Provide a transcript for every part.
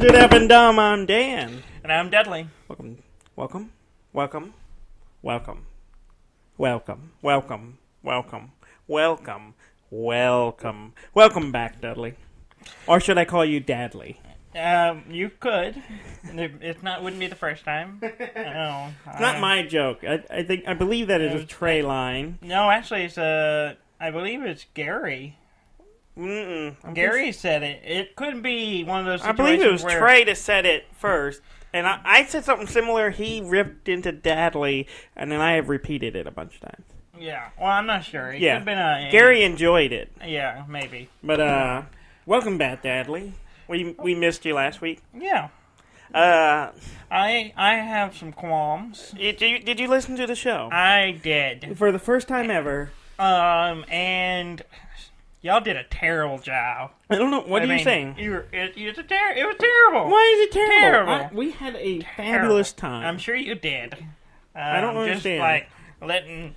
to Deaf and Dumb. I'm Dan. And I'm Dudley. Welcome back, Dudley. Or should I call you Dadley? You could. Wouldn't be the first time. It's not my joke. I believe that is a Trey line. No, actually, I believe it's Gary. Gary said it. It couldn't be one of those situations I believe it was where Trey that said it first. And I said something similar. He ripped into Dadley, and then I have repeated it a bunch of times. Yeah. Well, I'm not sure. It could have been Gary enjoyed it. Yeah, maybe. But, welcome back, Dadley. We missed you last week. Yeah. I have some qualms. Did you listen to the show? I did. For the first time ever. And y'all did a terrible job. I don't know. What are you saying? It was terrible. Why is it terrible? Terrible. We had a fabulous time. I'm sure you did. I don't understand. Just like letting,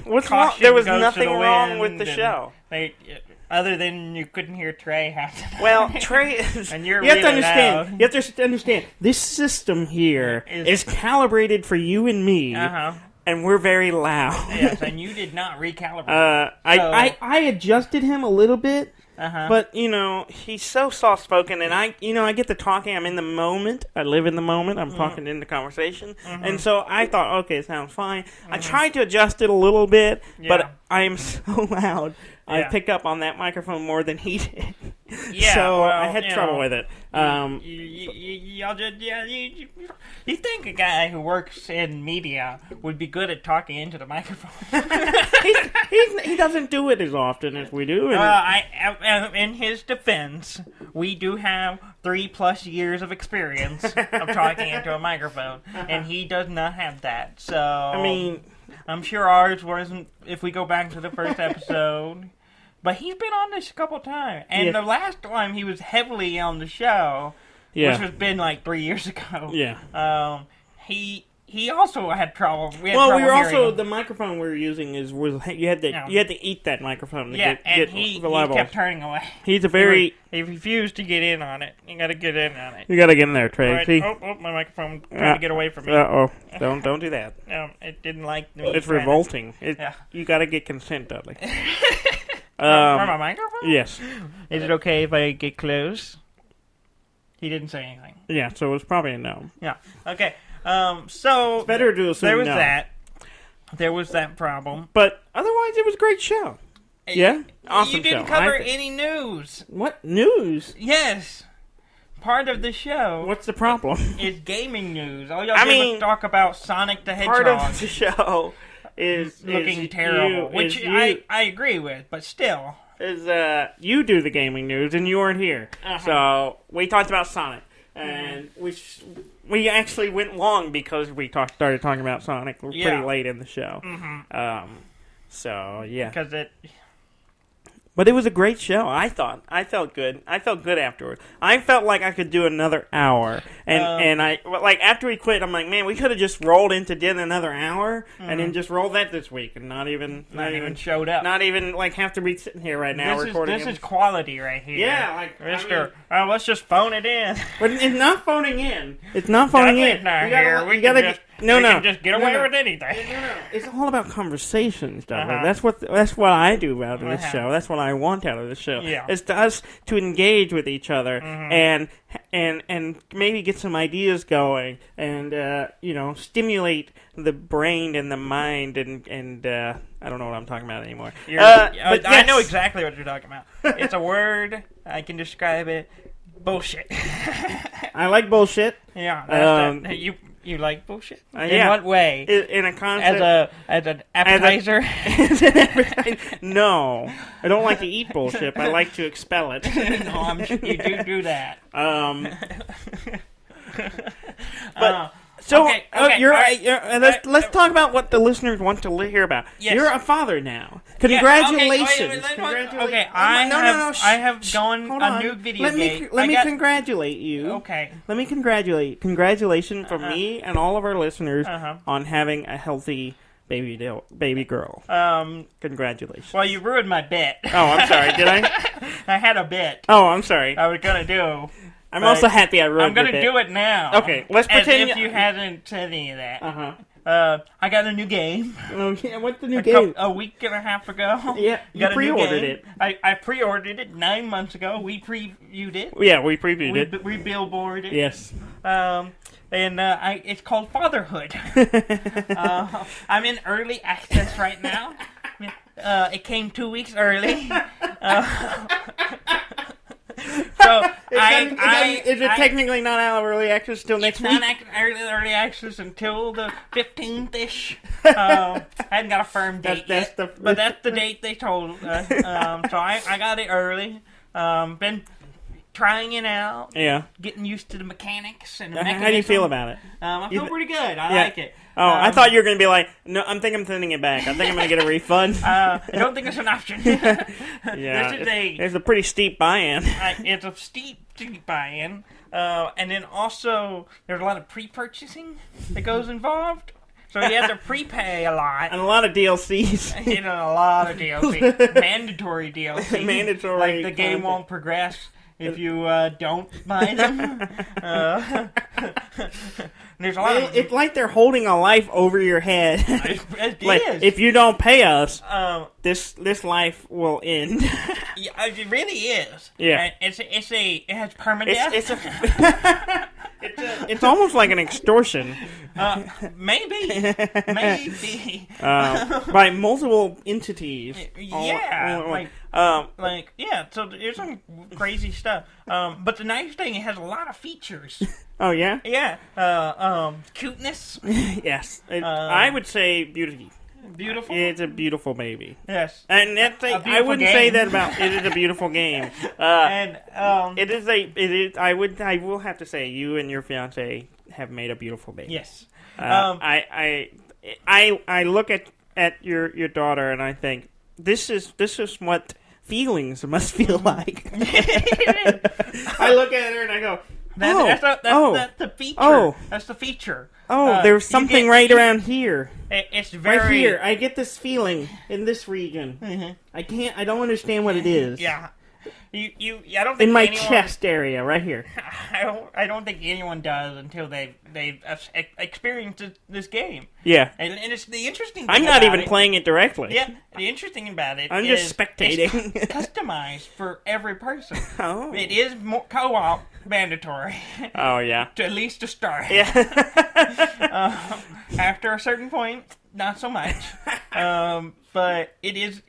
what's wrong? There was nothing wrong with the show. Other than you couldn't hear Trey half the time. Well, Trey is... And you're you have really to understand. loud. You have to understand. This system here is calibrated for you and me. Uh-huh. And we're very loud. Yes, and you did not recalibrate. I adjusted him a little bit, uh-huh. But he's so soft spoken, and I get to talking. I'm in the moment. I live in the moment. I'm talking in the conversation, and so I thought, okay, it sounds fine. I tried to adjust it a little bit, but I am so loud. I pick up on that microphone more than he did. Yeah, so I had trouble with it. You think a guy who works in media would be good at talking into the microphone? He doesn't do it as often as we do. In his defense, we do have 3+ years of experience of talking into a microphone, and he does not have that. So I'm sure ours wasn't. If we go back to the first episode. But he's been on this a couple times. And the last time he was heavily on the show, which has been like 3 years ago. Yeah. He also had trouble. We were also the microphone we were using you had to eat that microphone. He kept turning away. He's he refused to get in on it. You got to get in on it. You got to get in there, Trey. Right. See? Oh, my microphone trying to get away from me. Don't do that. It didn't like me. It's revolting. You got to get consent, Dudley. From a microphone? Yes. Is it okay if I get close? He didn't say anything. Yeah, so it was probably a no. Yeah. Okay. So it's better to assume there was no. There was that problem. But otherwise, it was a great show. Yeah? Awesome show. You didn't cover any news. What? News? Yes. Part of the show. What's the problem? Is gaming news. All y'all did was talk about Sonic the Hedgehog. Part of the show is looking terrible, which I agree with, but still. You do the gaming news, and you weren't here. Uh-huh. So, we talked about Sonic. And we actually went long because we started talking about Sonic pretty late in the show. Mm-hmm. So, yeah. But it was a great show, I thought. I felt good. I felt good afterwards. I felt like I could do another hour. And after we quit, I'm like, man, we could have just rolled into did another hour and then just rolled that this week and not even showed up. Not even have to be sitting here right now recording. This is quality right here. Yeah, Mr. let's just phone it in. But it's not phoning in. It's not phoning in. We can just get away with anything. No. It's all about conversations, Douglas. That's what I do out of this show. That's what I want out of this show. Yeah. It's to us to engage with each other and maybe get some ideas going and stimulate the brain and the mind and I don't know what I'm talking about anymore. But I know exactly what you're talking about. It's a word. I can describe it. Bullshit. I like bullshit. Yeah. You like bullshit? In what way? In a concept as an appetizer? No, I don't like to eat bullshit. I like to expel it. No, I'm sure you do that. But let's talk about what the listeners want to hear about. Yes. You're a father now. Congratulations! Okay, I have gone a new video game. Let me congratulate you. Okay. Let me congratulations from me and all of our listeners on having a healthy baby girl. Congratulations. Well, you ruined my bit. Oh, I'm sorry. Did I? I had a bit. Oh, I'm sorry. I was gonna do. I'm also happy I wrote I'm going to do it now. Okay, let's pretend... As if you hadn't said any of that. Uh-huh. I got a new game. Oh, yeah, what's the new game? A week and a half ago. Yeah, you pre-ordered it. I pre-ordered it 9 months ago. We previewed it. Yeah, we previewed it. We billboarded it. Yes. It's called Fatherhood. I'm in early access right now. It came 2 weeks early. So is it technically not out of early access still next week? It's not early access until the 15th-ish. I hadn't got a firm date yet, but that's the date they told us. So I got it early. Been trying it out. Yeah. Getting used to the mechanics and the mechanism. How do you feel about it? I feel pretty good. I like it. Oh, I thought you were going to be like, no, I'm sending it back. I think I'm going to get a refund. I don't think it's an option. Yeah, it's a pretty steep buy-in. It's a steep buy-in. And then also, there's a lot of pre-purchasing that goes involved. So you have to prepay a lot. And a lot of DLCs. A lot of DLC. Mandatory DLC. Mandatory. Like the game won't progress if you don't buy them. There's a lot of... It's like they're holding a life over your head. It like, is. if you don't pay us, this life will end. Yeah, it really is. Yeah. And it has permadeath. It's almost like an extortion. Maybe. By multiple entities. Yeah. Yeah, so there's some crazy stuff. But the nice thing, it has a lot of features. Oh, yeah? Yeah. Cuteness. Yes. I would say beauty. Beautiful? It's a beautiful baby. Yes. And I wouldn't say that about it is a beautiful game. I will have to say you and your fiance have made a beautiful baby. Yes. I look at your daughter and I think this is what feelings must feel like. I look at her and I go, that's the feature. Oh. That's the feature. Oh, there's something around here. It's very... Right here. I get this feeling in this region. Mm-hmm. I don't understand what it is. Yeah. I don't think in my chest area, right here. I don't think anyone does until they've experienced this game. Yeah, and it's the interesting thing. I'm not even playing it directly. Yeah, the interesting about it. I'm just spectating. It's customized for every person. Oh, it is more co-op mandatory. Oh yeah, at least to start. Yeah. After a certain point, not so much. But it is.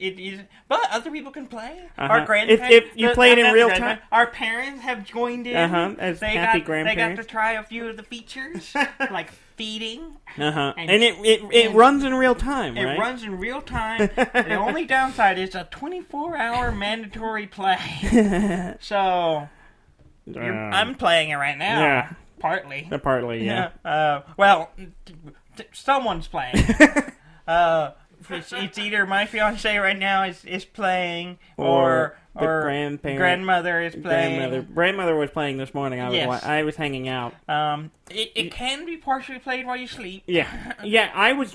But other people can play. Our grandparents. If you play it in real time, our parents have joined in. As happy grandparents, they got to try a few of the features, like feeding. And it runs in real time. Right? It runs in real time. The only downside is a 24-hour mandatory play. So I'm playing it right now. Yeah, partly. Partly, yeah. Someone's playing. It's either my fiance right now is playing, or grandmother is playing. Grandmother was playing this morning. I was hanging out. It can be partially played while you sleep. Yeah. It was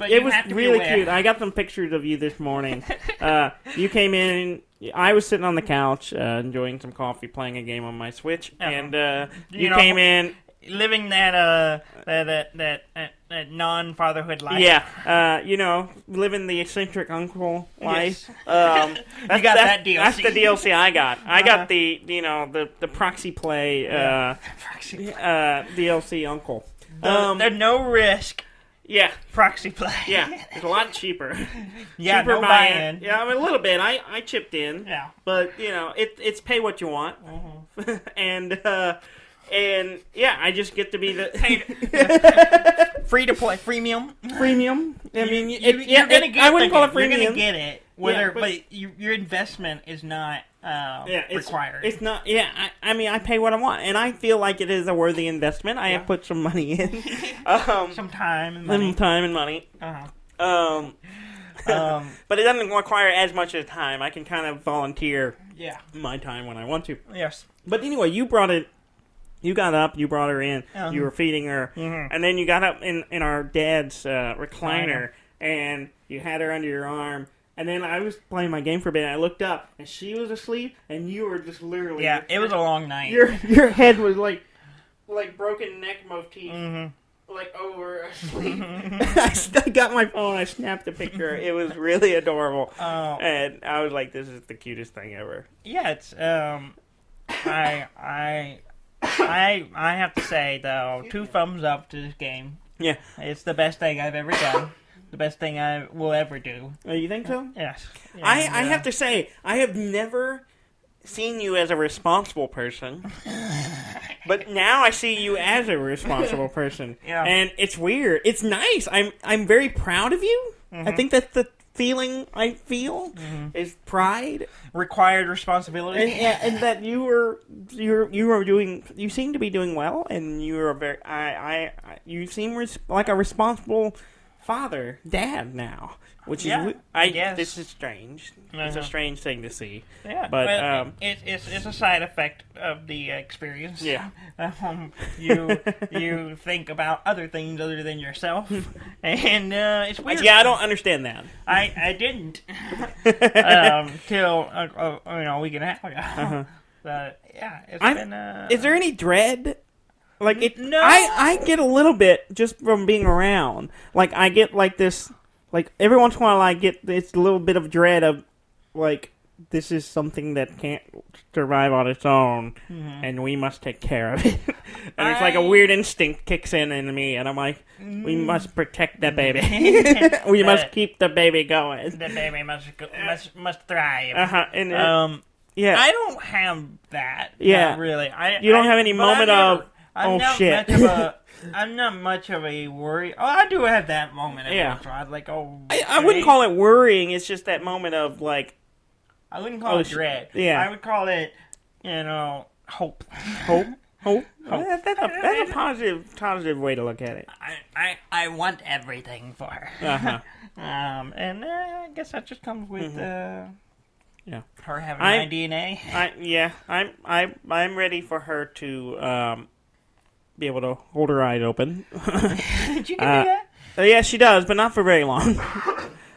really cute. I got some pictures of you this morning. You came in. I was sitting on the couch enjoying some coffee, playing a game on my Switch, and you came in. Living that non-fatherhood life. Yeah, living the eccentric uncle life. Yes. You got that DLC. That's the DLC I got. I got the proxy play DLC uncle. The no risk. Yeah, proxy play. Yeah, it's a lot cheaper. Yeah, cheaper no buy-in. Yeah, a little bit. I chipped in. Yeah, but it's pay what you want, And I just get to be the free to play freemium. I mean, you're gonna get. I wouldn't call it freemium. You're gonna get it, but your investment is not required. It's not. Yeah, I pay what I want, and I feel like it is a worthy investment. I have put some money in, some time and money. But it doesn't require as much as time. I can kind of volunteer. My time when I want to. Yes. But anyway, you brought it. You got up, you brought her in, you were feeding her, and then you got up in our dad's recliner, and you had her under your arm, And then I was playing my game for a bit, and I looked up, and she was asleep, and you were just literally... Yeah, it was a long night. Your head was like broken neck motif. Like over asleep. I got my phone, I snapped a picture. It was really adorable. And I was like, this is the cutest thing ever. Yeah, it's I have to say though, 2 thumbs up to this game. Yeah. It's the best thing I've ever done. The best thing I will ever do. Oh, you think so? Yes. I have to say, I have never seen you as a responsible person. But now I see you as a responsible person. Yeah. And it's weird. It's nice. I'm very proud of you. I think that's the feeling I feel is pride. Required responsibility. And that you seem to be doing well, and you are very you seem like a responsible dad now. Which is, I guess. This is strange. It's a strange thing to see. Yeah, but it's a side effect of the experience. Yeah, you think about other things other than yourself, and it's weird. Yeah, I don't understand that. I didn't till a week and a half ago. But yeah, it's been. Is there any dread? Like it? No, I get a little bit just from being around. Like I get like this. Like, every once in a while I get this little bit of dread of, like, this is something that can't survive on its own, and we must take care of it. And it's like a weird instinct kicks in me, and I'm like, we must protect the baby. We must keep the baby going. The baby must thrive. And, yeah. I don't have that. Yeah. Not really. You don't have any moment of, shit. I'm not much of a worry. Oh, I do have that moment. I'd like, I wouldn't call it worrying. It's just that moment of, like... I wouldn't call it dread. Yeah. I would call it, hope. Hope? That's a positive way to look at it. I want everything for her. And I guess that just comes with her having my DNA. I'm ready for her to... be able to hold her eyes open. Did you do that? Yeah, she does, but not for very long.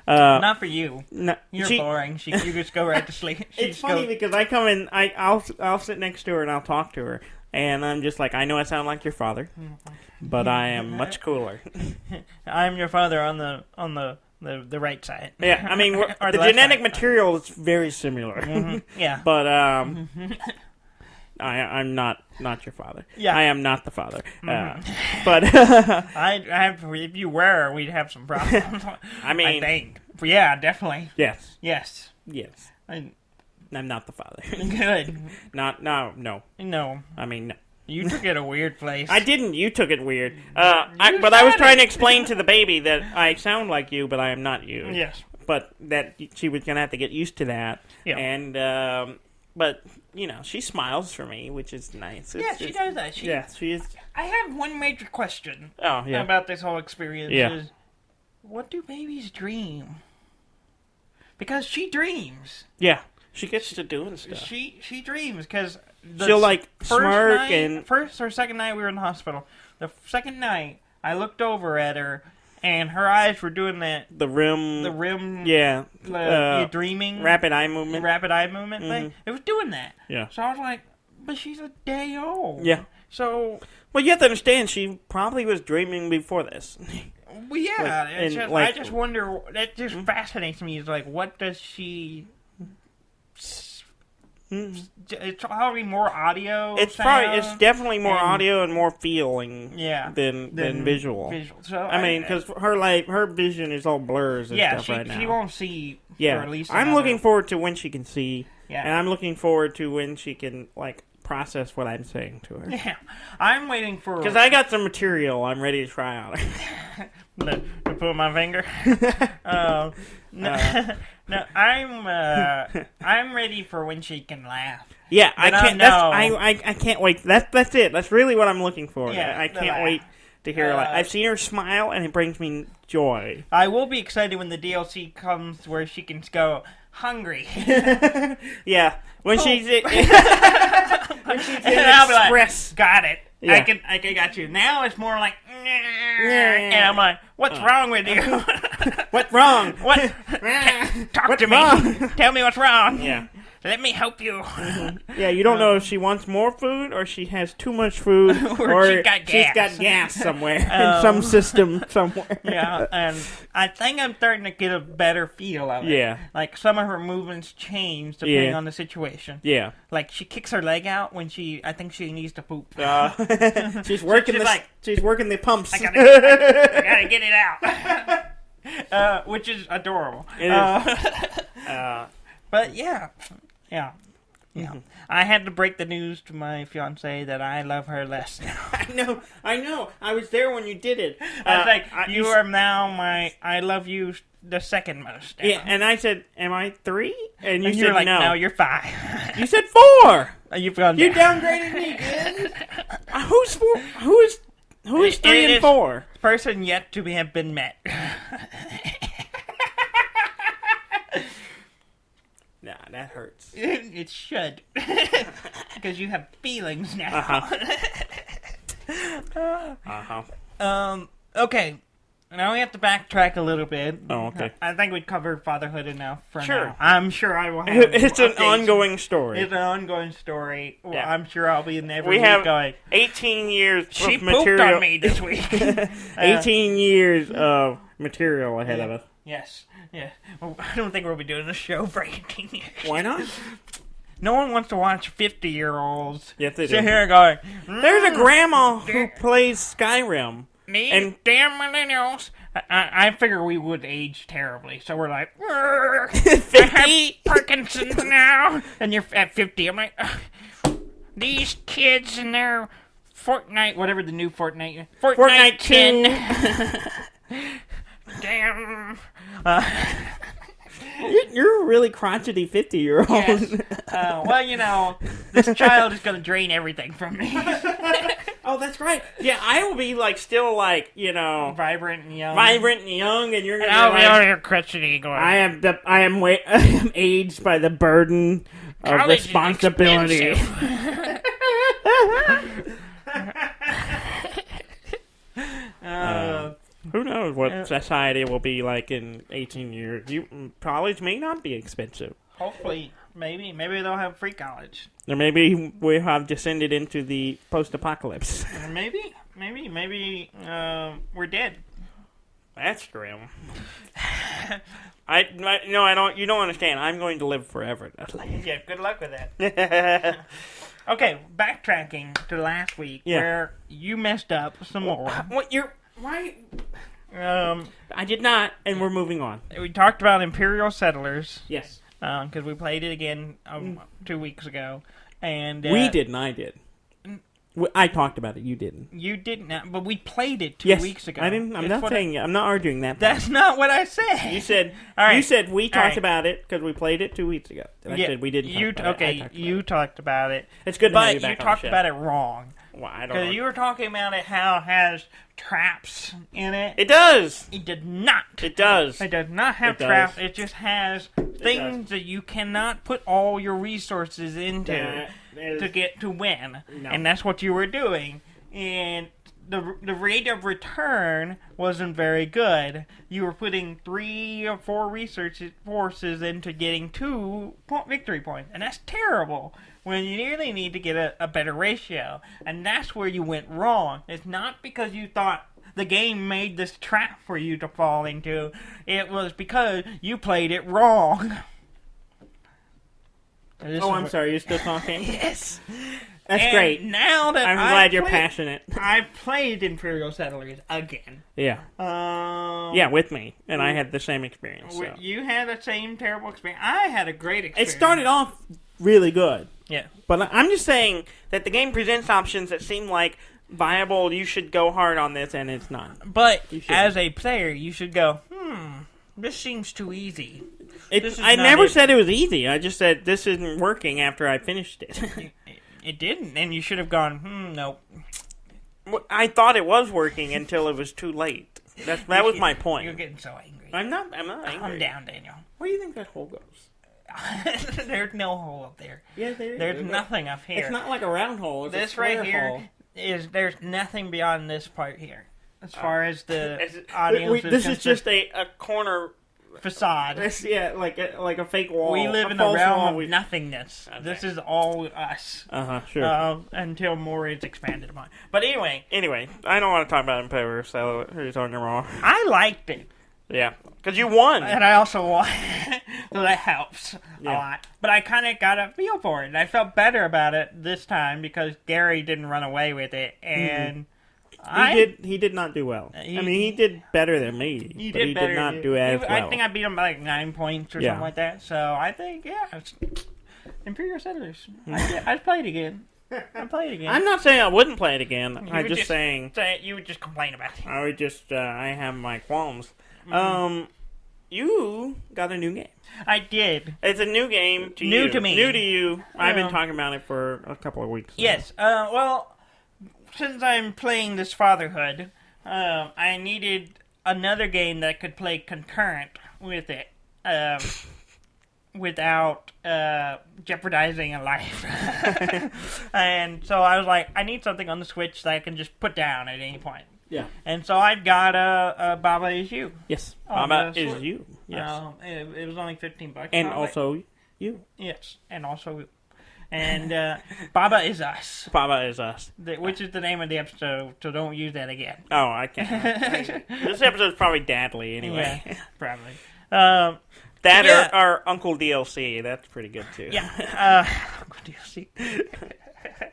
Not for you. No, You're boring. You just go right to sleep. It's funny because I come in, I'll sit next to her and I'll talk to her, and I'm just like, I know I sound like your father, but I am much cooler. I'm your father on the right side. Yeah, I mean, the genetic material is very similar. Yeah, but I'm not your father. Yeah. I am not the father. But if you were, we'd have some problems. I mean, I think. Yeah, definitely. Yes. I'm not the father. Good. No. I mean, no. You took it a weird place. I didn't. You took it weird. But I was trying to explain to the baby that I sound like you, but I am not you. Yes. But that she was gonna have to get used to that. Yeah. And but she smiles for me, which is nice. She does that. She is. I have one major question. Oh, yeah. About this whole experience. Yeah. Is, what do babies dream? Because she dreams. Yeah, she gets to doing stuff. She dreams because she'll like smirk and first or second night we were in the hospital. The second night I looked over at her. And her eyes were doing that. The rim. Yeah. Dreaming. Rapid eye movement thing. It was doing that. Yeah. So I was like, but she's a day old. Yeah. So. Well, you have to understand, she probably was dreaming before this. Well, yeah. I just wonder. That just fascinates me. Is like, what does she. It's probably more audio. It's definitely more audio and more feeling. Than visual. So I mean, because her vision is all blurs and stuff right now. She won't see. Yeah, for at least I'm looking forward to when she can see. Yeah, and I'm looking forward to when she can process what I'm saying to her. Yeah, I'm waiting for because I got some material I'm ready to try out. to put my finger. No, I'm ready for when she can laugh. Yeah, I can't. I can't wait. That's it. That's really what I'm looking for. Yeah, I can't wait to hear her. I've seen her smile, and it brings me joy. I will be excited when the DLC comes where she can go hungry. Yeah, when she's in I'll be express. Like, got it. Yeah. I got you. Now it's more like, and I'm like, what's wrong with you? What's wrong? What? Talk What's to me. wrong? Tell me what's wrong. Yeah. Let me help you. Yeah, you don't know if she wants more food or she has too much food or she's got gas somewhere in some system somewhere. Yeah, and I think I'm starting to get a better feel of it. Yeah. Like, some of her movements change depending on the situation. Yeah. Like, she kicks her leg out when I think she needs to poop. She's working she's working the pumps. I gotta get it out. Which is adorable. It is. But yeah. Mm-hmm. I had to break the news to my fiance that I love her less now. I know. I was there when you did it. I was like, you are now my I love you the second most. Now. Yeah, and I said, am I 3? And you said you're like, no. You're 5. You said 4. You've gone You down. downgraded me, kid. Who's 4? Who is 3 and 4? Person yet to have been met. Nah, that hurts. It should. Because you have feelings now. Okay. Now we have to backtrack a little bit. Oh, okay. I think we've covered fatherhood enough for Sure. now. I'm sure I will have It's an updates. ongoing story. It's an ongoing story. Well, Yeah. I'm sure I'll be in every We week have going, 18 years she of pooped material. on me this week. 18 years of material ahead of us. Yes. Yeah. Well, I don't think we'll be doing a show for 18 years. Why not? No one wants to watch 50-year-olds Yes, they sit do. here going, There's a grandma who plays Skyrim. and damn millennials. I figure we would age terribly, so we're like, 50? I have Parkinson's now, and you're at 50. I'm like, these kids and their Fortnite, whatever the new Fortnite 10. Damn. You're a really crotchety 50-year-old. Yes. Well, this child is going to drain everything from me. Oh, that's right. Yeah, I will be still Vibrant and young. And you're gonna I'll be be out here crotchety going. I am aged by the burden of College is responsibility. expensive. Who knows what society will be like in 18 years? College may not be expensive. Hopefully, maybe they'll have free college. Or maybe we have descended into the post-apocalypse. Maybe we're dead. That's grim. I don't. You don't understand. I'm going to live forever, Dudley. Yeah, good luck with that. Okay, backtracking to last week where you messed up some more. What you're why? I did not, and we're moving on. We talked about Imperial Settlers. Yes. Because we played it again 2 weeks ago, and we did, and I did. I talked about it. You didn't. You did not, but we played it 2 weeks ago. I didn't. I'm not saying. I'm not arguing that. That's not what I said. You said. All right. You said we talked about it because we played it 2 weeks ago. And I said we didn't. You talked about it. It's good, but to have you back you talked about it wrong. Well, I don't know. Because you were talking about it how it has traps in it. It does. It did not. It does. It does not have traps. It just has things that you cannot put all your resources into to get to win. No. And that's what you were doing. And the rate of return wasn't very good. You were putting 3 or 4 research forces into getting 2 victory points. And that's terrible. When you really need to get a better ratio. And that's where you went wrong. It's not because you thought the game made this trap for you to fall into. It was because you played it wrong. I'm sorry. You're still talking? Yes. That's great. Now that I'm glad you're passionate. I played Imperial Settlers again. Yeah. With me. And I had the same experience. So. You had the same terrible experience. I had a great experience. It started off really good. Yeah. But I'm just saying that the game presents options that seem like viable. You should go hard on this, and it's not. But as a player, you should go, this seems too easy. I never said it was easy. I just said this isn't working after I finished it. It didn't, and you should have gone, nope. I thought it was working until it was too late. That was my point. You're getting so angry. I'm not angry. Calm down, Daniel. Where do you think that hole goes? There's no hole up there. Yeah, there is. There's nothing up here. It's not like a round hole. It's this a square right here hole. there's nothing beyond this part here. as far as the audience this is just a corner facade. Like a fake wall. We live in the realm of notothingness. Okay. This is all us. Sure. Until more is expanded upon. But anyway, I don't want to talk about Imperial Settlers anymore. I liked it. Yeah, because you won. And I also won. So that helps a lot. But I kind of got a feel for it. And I felt better about it this time because Gary didn't run away with it. And he did not do well. He did better than me. He did not do as well. I think I beat him by like 9 points or something like that. So I think, Imperial Settlers. I'd play it again. I'm not saying I wouldn't play it again. I'm just saying... You would just complain about it. I would just... I have my qualms. Mm-hmm. You got a new game. I did. It's a new game to you. New to me. New to you. I've been talking about it for a couple of weeks now. Yes. Well, since I'm playing this Fatherhood, I needed another game that could play concurrent with it. Without jeopardizing a life. And so I was like, I need something on the Switch that I can just put down at any point. Yeah. And so I got a Baba Is You. Yes. Baba Is You. Yes. It was only $15. And also you. Yes. And also you. And Baba Is Us. Baba Is Us. Which is the name of the episode, so don't use that again. Oh, I can't. This episode's probably Dadly anyway. Yeah, probably. Or Uncle DLC. That's pretty good too. Yeah. Uncle DLC.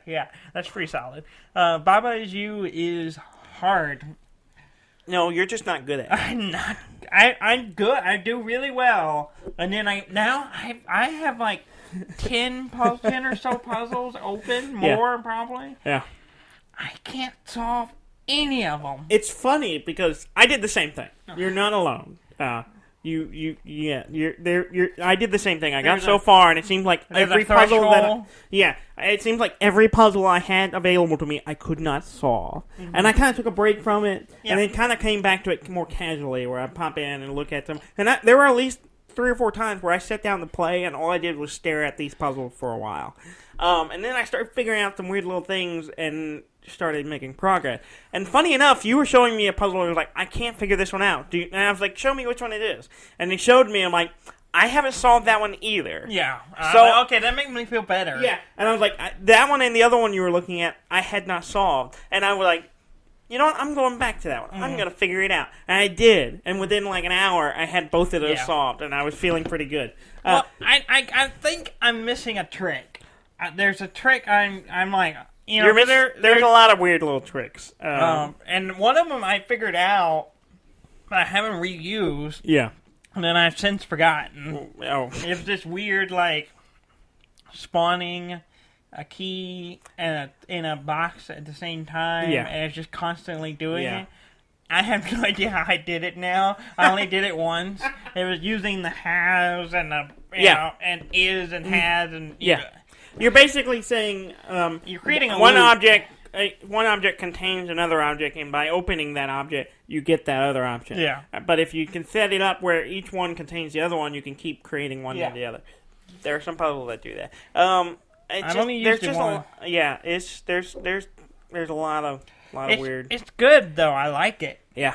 Yeah, that's pretty solid. Baba Is You is hard. No, you're just not good at it. I'm not. I'm good. I do really well. And then I have like 10 or so puzzles open, more probably. Yeah. I can't solve any of them. It's funny because I did the same thing. You're not alone. I did the same thing. I got so far, and it seemed like every puzzle it seems like every puzzle I had available to me, I could not solve. Mm-hmm. And I kind of took a break from it, and then kind of came back to it more casually, where I pop in and look at them. And there were at least 3 or 4 times where I sat down to play, and all I did was stare at these puzzles for a while. And then I started figuring out some weird little things, and started making progress. And funny enough, you were showing me a puzzle and you were like, I can't figure this one out. And I was like, show me which one it is. And he showed me, I'm like, I haven't solved that one either. Yeah. So okay, that makes me feel better. Yeah. And I was like, that one and the other one you were looking at, I had not solved. And I was like, you know what, I'm going back to that one. I'm going to figure it out. And I did. And within like an hour, I had both of those solved. And I was feeling pretty good. Well, I think I'm missing a trick. There's a trick I'm like... there's a lot of weird little tricks. And one of them I figured out, but I haven't reused. Yeah. And then I've since forgotten. Oh. It's this weird, like, spawning a key and in a box at the same time. Yeah. And it's just constantly doing it. I have no idea how I did it now. I only did it once. It was using the has and the, and is and has and... You're basically saying you're creating a one loop. object. One object contains another object, and by opening that object, you get that other object. Yeah. But if you can set it up where each one contains the other one, you can keep creating one and the other. There are some puzzles that do that. I've only used it once. There's a lot of weird. It's good though. I like it. Yeah.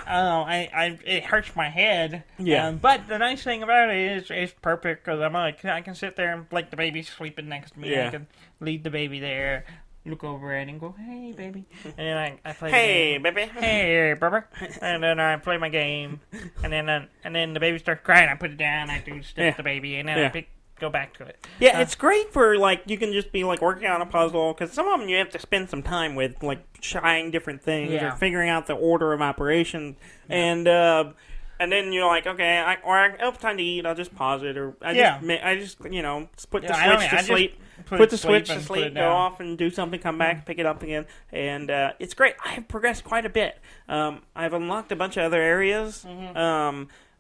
It hurts my head. Yeah. But the nice thing about it is it's perfect because I'm like I can sit there and like the baby's sleeping next to me. Yeah. I can leave the baby there, look over it, and go, "Hey, baby," and then I play. Hey, the game. baby. Hey, baby. And then I play my game, and then the baby starts crying. I put it down. I do stick the baby, and then I go back to it. Yeah, it's great for, like, you can just be, like, working on a puzzle, because some of them you have to spend some time with, like, trying different things or figuring out the order of operation, and then you're like, okay, I have time to eat, I'll just pause it, or I just put the switch to sleep, put the switch to sleep, go off and do something, come back, pick it up again, and it's great. I have progressed quite a bit. I've unlocked a bunch of other areas,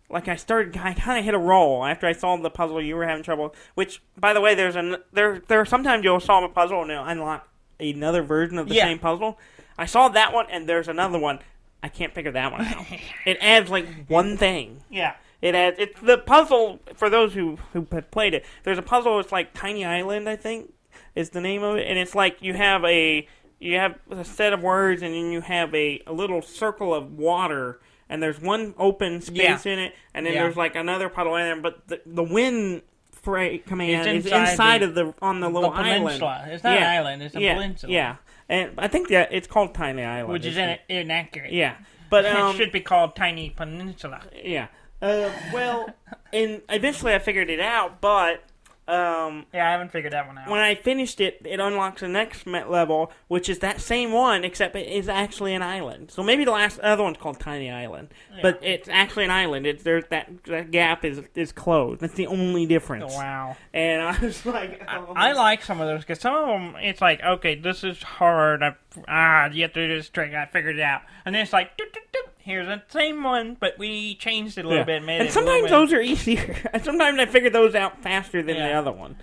like I kind of hit a roll after I solved the puzzle you were having trouble. Which, by the way, there are sometimes you'll solve a puzzle and it'll unlock another version of the same puzzle. I solved that one and there's another one. I can't figure that one out. It adds like one thing. Yeah. It's the puzzle for those who have played it. There's a puzzle. It's like Tiny Island, I think, is the name of it, and it's like you have a you have a set of words, and then you have a little circle of water, and there's one open space in it, and then there's like another puddle in there. But the wind command is inside of on the little peninsula. island. It's not an island; it's a peninsula. Yeah, and I think that it's called Tiny Island, which is inaccurate. Yeah, but it should be called Tiny Peninsula. Yeah. Well, and eventually I figured it out, but I haven't figured that one out. When I finished it, it unlocks the next level, which is that same one, except it is actually an island. So maybe the other one's called Tiny Island, but it's actually an island. There's that gap is closed. That's the only difference. Oh, wow. And I was like, I like some of those because some of them, it's like, okay, this is hard. You have to do this trick. I figured it out, and then it's like, doop, doop, doop. Here's the same one, but we changed it a little bit. And sometimes those are easier. Sometimes I figured those out faster than the other one.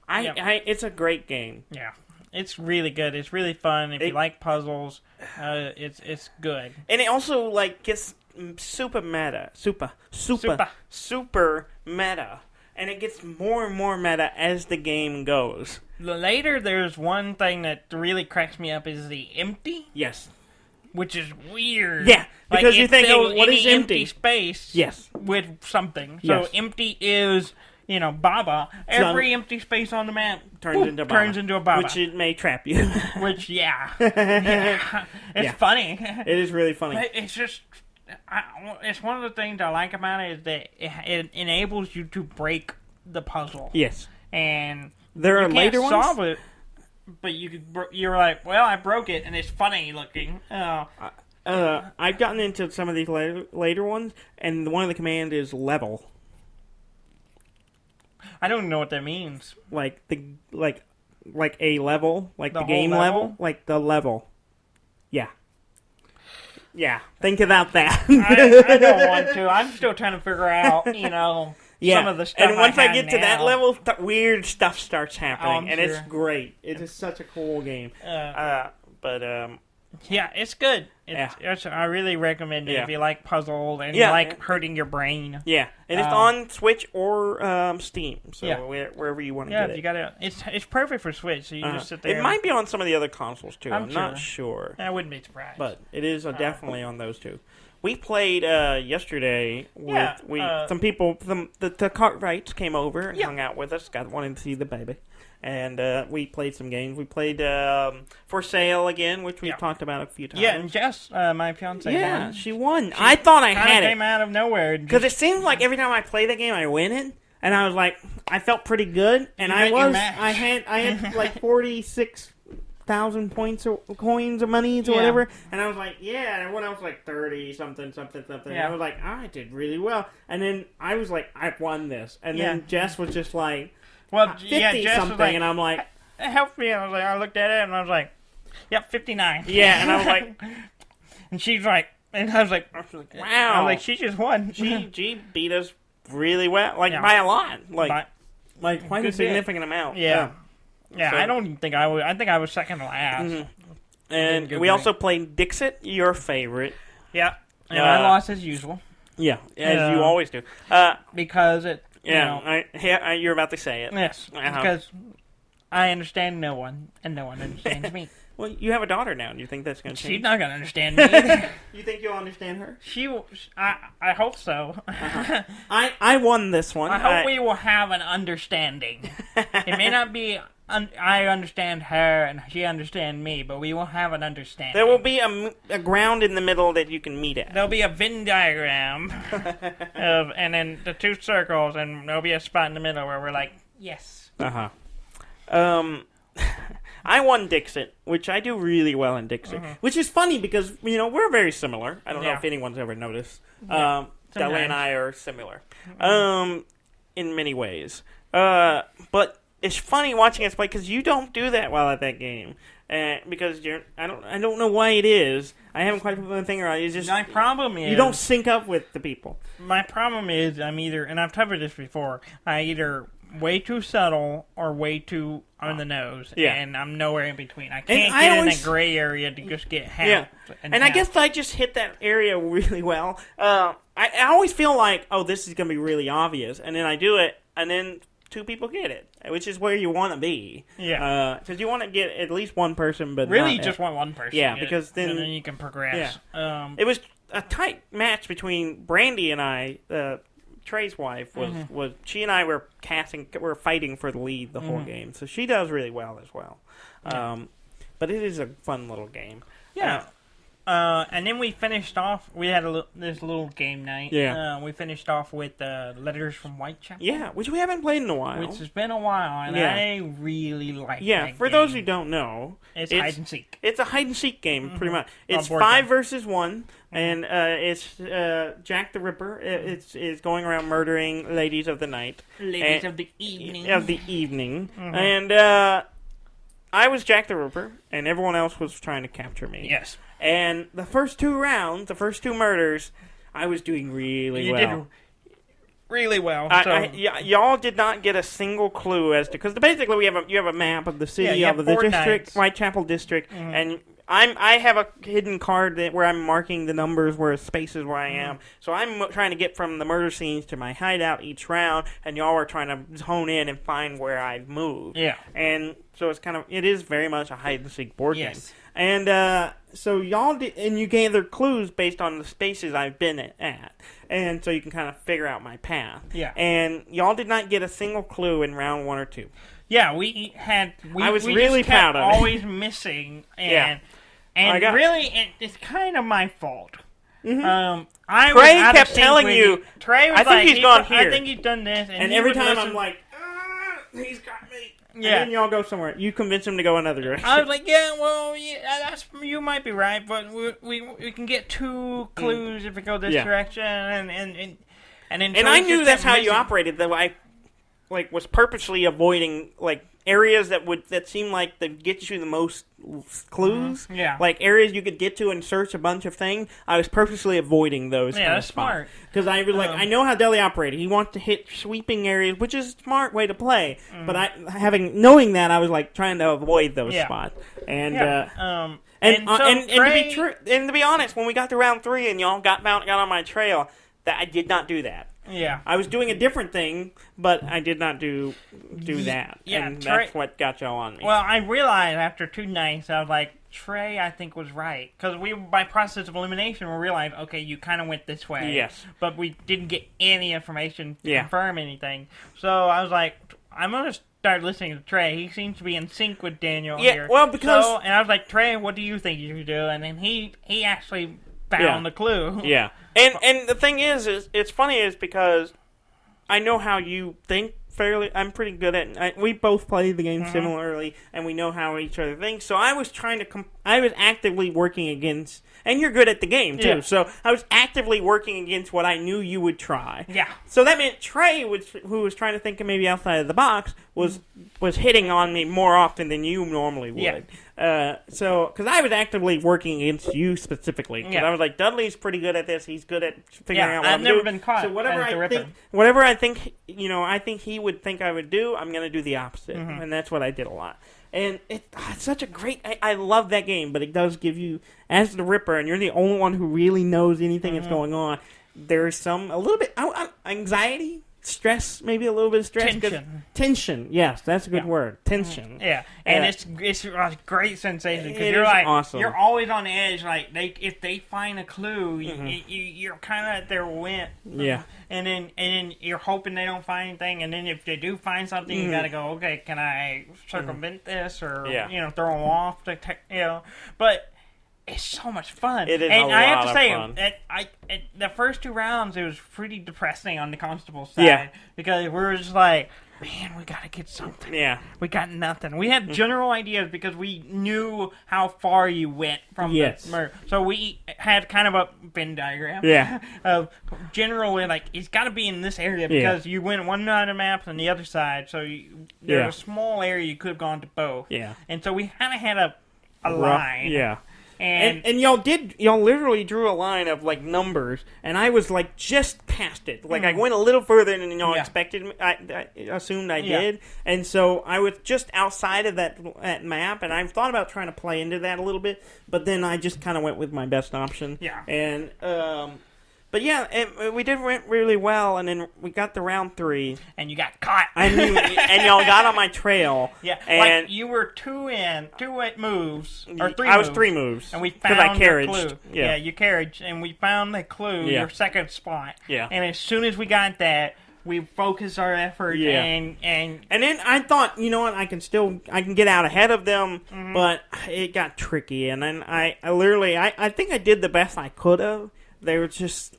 It's a great game. Yeah, it's really good. It's really fun. If you like puzzles, it's good. And it also gets super meta, super meta, and it gets more and more meta as the game goes. Later, there's one thing that really cracks me up is the empty. Yes. Which is weird. Yeah, because you're thinking, what is empty space yes. with something. So empty is, Baba. Every empty space on the map turns into a Baba. Which it may trap you. Which, It's funny. It is really funny. But it's just... it's one of the things I like about it is that it enables you to break the puzzle. Yes. And there are later ones? You can't solve it. But you're like, well, I broke it, and it's funny looking. I've gotten into some of these later ones, and one of the command is level. I don't know what that means. Like a level, like the game level, like the level. Yeah. Yeah. Think about that. I don't want to. I'm still trying to figure out, some of the stuff. And once I get to that level, weird stuff starts happening, and it's great. It is such a cool game. It's good. I really recommend it if you like puzzles and you like hurting your brain. Yeah, and it's on Switch or Steam, so wherever you want to get it. You got it. It's perfect for Switch. So you just sit there. It might be on some of the other consoles too. I'm not sure. I wouldn't be surprised. But it is definitely on those two. We played yesterday with some people. The Cartwrights came over and hung out with us. Wanted to see the baby. And we played some games. We played For Sale again, which we've talked about a few times. Yeah, and Jess, my fiance, won. She won. I thought I had it. Came out of nowhere. Because it seems like every time I play the game, I win it. And I was like, I felt pretty good. And I had like 46,000 points or coins or monies or whatever. And I was like, and everyone else like 30 something. Yeah. And I was like, I did really well. And then I was like, I won this. And then Jess was just like, 50 something, like, and I'm like, help me. And I looked at it and I was like, yep, 59. Yeah, and I was like, and she's like, and I was like, wow. I was like, she just won. She beat us really well, by a lot, like quite a significant amount. Yeah. So, I don't think I would. I think I was second to last. Mm-hmm. And we also played Dixit, your favorite. Yeah, and I lost as usual. Yeah, as you always do. Because it. You're about to say it. Yes, because I understand no one, and no one understands me. Well, you have a daughter now. Do you think that's going to change? She's not going to understand me either. You think you'll understand her? I hope so. I won this one. I hope we will have an understanding. It may not be... I understand her, and she understands me, but we will have an understanding. There will be a ground in the middle that you can meet at. There'll be a Venn diagram, and then the two circles, and there'll be a spot in the middle where we're like, yes. I won Dixit, which I do really well in Dixit, which is funny because, we're very similar. I don't know if anyone's ever noticed. Della and I are similar in many ways. But it's funny watching us play because you don't do that well at that game. Because I don't know why it is. I haven't quite put my finger on it. It's just my problem is you don't sync up with the people. My problem is I'm either, and I've covered this before, I either way too subtle or way too on the nose, and I'm nowhere in between. I can't get in a gray area to just get half. Yeah. And I guess I just hit that area really well. I always feel like, oh, this is going to be really obvious, and then I do it, and then 2 people get it, which is where you want to be. Yeah. Because you want to get at least one person, but really just want one person. Yeah, because then you can progress. Yeah. It was a tight match between Brandy and I. Trey's wife was she and I were fighting for the lead the whole game, so she does really well as well. But it is a fun little game. Yeah. And then we finished off. We had this little game night. Yeah. We finished off with Letters from Whitechapel. Yeah, which we haven't played in a while. Which has been a while, and I really like. Yeah, that for game. those who don't know, it's hide and seek. It's a hide and seek game, pretty much. It's 5 versus 1, and it's Jack the Ripper. It's going around murdering ladies of the night, ladies of the evening. And I was Jack the Ripper, and everyone else was trying to capture me. Yes. And the first 2 rounds, the first 2 murders, I was doing really well. You did really well. Y'all did not get a single clue as to, because basically you have a map of the city of the district, Whitechapel district, and I have a hidden card where I'm marking the numbers where spaces where I am. So I'm trying to get from the murder scenes to my hideout each round, and y'all are trying to hone in and find where I've moved. Yeah. And so it is very much a hide and seek board game. And so y'all did, and you gather clues based on the spaces I've been at, and so you can kind of figure out my path. Yeah. And y'all did not get a single clue in round 1 or 2. Yeah, we had. I was really proud of it. Always missing, and it's kind of my fault. Mm-hmm. Trey kept telling you. Trey was I think he's gone here. I think he's done this, and every time I'm like, he's got me. Yeah. And then y'all go somewhere. You convince him to go another direction. I was like, you might be right, but we can get 2 clues if we go this direction, and I knew that's how you operated. That I was purposely avoiding areas that seemed like they get you the most clues. Yeah. Like areas you could get to and search a bunch of things. I was purposely avoiding those. Yeah, that's smart. Because I was I know how Dudley operated. He wants to hit sweeping areas, which is a smart way to play. But knowing that, I was trying to avoid those spots. And to be honest, when we got to round 3 and y'all got on my trail, that I did not do that. Yeah. I was doing a different thing, but I did not do that. Yeah, and that's what got y'all on me. Well, I realized after 2 nights, I was like, Trey, I think, was right. Because by process of elimination, we realized, okay, you kind of went this way. Yes. But we didn't get any information to confirm anything. So I was like, I'm going to start listening to Trey. He seems to be in sync with Daniel here. Well, because... and I was like, Trey, what do you think you should do? And then he actually found the clue. Yeah. And the thing is it's funny is because I know how you think fairly. I'm pretty good at. We both play the game similarly, and we know how each other thinks. So I was trying to. I was actively working against. And you're good at the game too. Yeah. So I was actively working against what I knew you would try. Yeah. So that meant Trey, who was trying to think of maybe outside of the box, was hitting on me more often than you normally would. Yeah. Because I was actively working against you specifically. Because I was like, Dudley's pretty good at this. He's good at figuring out what I'm doing. I've never been caught. So whatever I think, I think he would think I would do, I'm going to do the opposite. And that's what I did a lot. And it's such a great... I love that game, but it does give you, as the Ripper, and you're the only one who really knows anything that's going on, there's a little bit... anxiety, stress, maybe a little bit of stress. Tension, yes, that's a good word. Tension. Yeah, and it's a great sensation, because you're awesome. You're always on edge, if they find a clue, you're kind of at their whim. Yeah. And then you're hoping they don't find anything, and then if they do find something, you gotta go, okay, can I circumvent this, or throw them off, but it's so much fun. It is and a lot I have to say, fun. The first 2 rounds, it was pretty depressing on the constable side, because we were just like, man, we gotta get something. Yeah. We got nothing. We had general ideas because we knew how far you went from the murder. So we had kind of a Venn diagram. Yeah. Of generally, it's got to be in this area because you went one side of the map and the other side. So there's a small area you could have gone to both. Yeah. And so we kind of had a line. Yeah. And y'all literally drew a line of numbers, and I was just past it. I went a little further than y'all expected. I assumed I did, and so I was just outside of that map. And I thought about trying to play into that a little bit, but then I just kind of went with my best option. Yeah. And But yeah, we did went really well, and then we got to round 3. And you got caught. And y'all got on my trail. Yeah, and like you were 2 moves, or 3 I was 3 moves. And we found the clue. Yeah, you carried, and we found the clue, your second spot. Yeah. And as soon as we got that, we focused our effort, and then I thought, you know what, I can get out ahead of them, but it got tricky, and then I literally, I think I did the best I could have. They were just,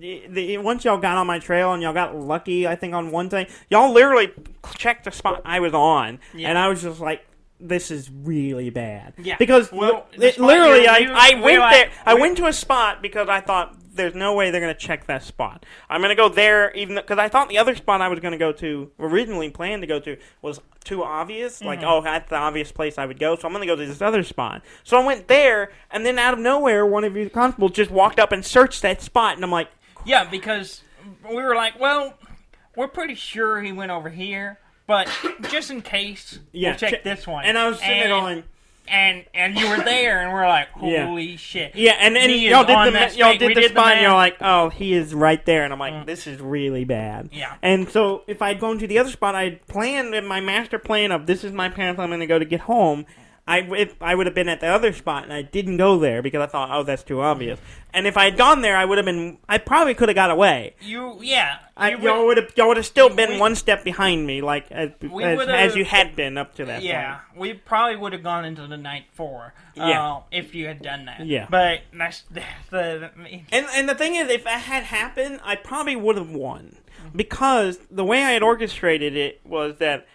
once y'all got on my trail and y'all got lucky, I think on one thing, y'all literally checked the spot I was on, and I was just like, this is really bad. Yeah. Because literally, I went to a spot because I thought, there's no way they're going to check that spot. I'm going to go there, even because I thought the other spot I was going to go to, originally planned to go to, was too obvious. Like, that's the obvious place I would go, so I'm going to go to this other spot. So I went there, and then out of nowhere, one of you constables just walked up and searched that spot, and I'm like... Yeah, because we were like, well, we're pretty sure he went over here, but just in case, we'll check this one. And I was sitting there going... And you were there, and we're like, holy shit. Yeah, and y'all did the spot, and you're like, oh, he is right there. And I'm like, this is really bad. Yeah. And so if I'd gone to the other spot, I'd planned in my master plan of this is my path I'm going to go to get home. I would have been at the other spot, and I didn't go there because I thought, oh, that's too obvious. And if I had gone there, I probably could have got away. Y'all would have still been one step behind me, like as you had been up to that point. Yeah, we probably would have gone into the night 4. If you had done that. Yeah, but that's the. And the thing is, if that had happened, I probably would have won because the way I had orchestrated it was that.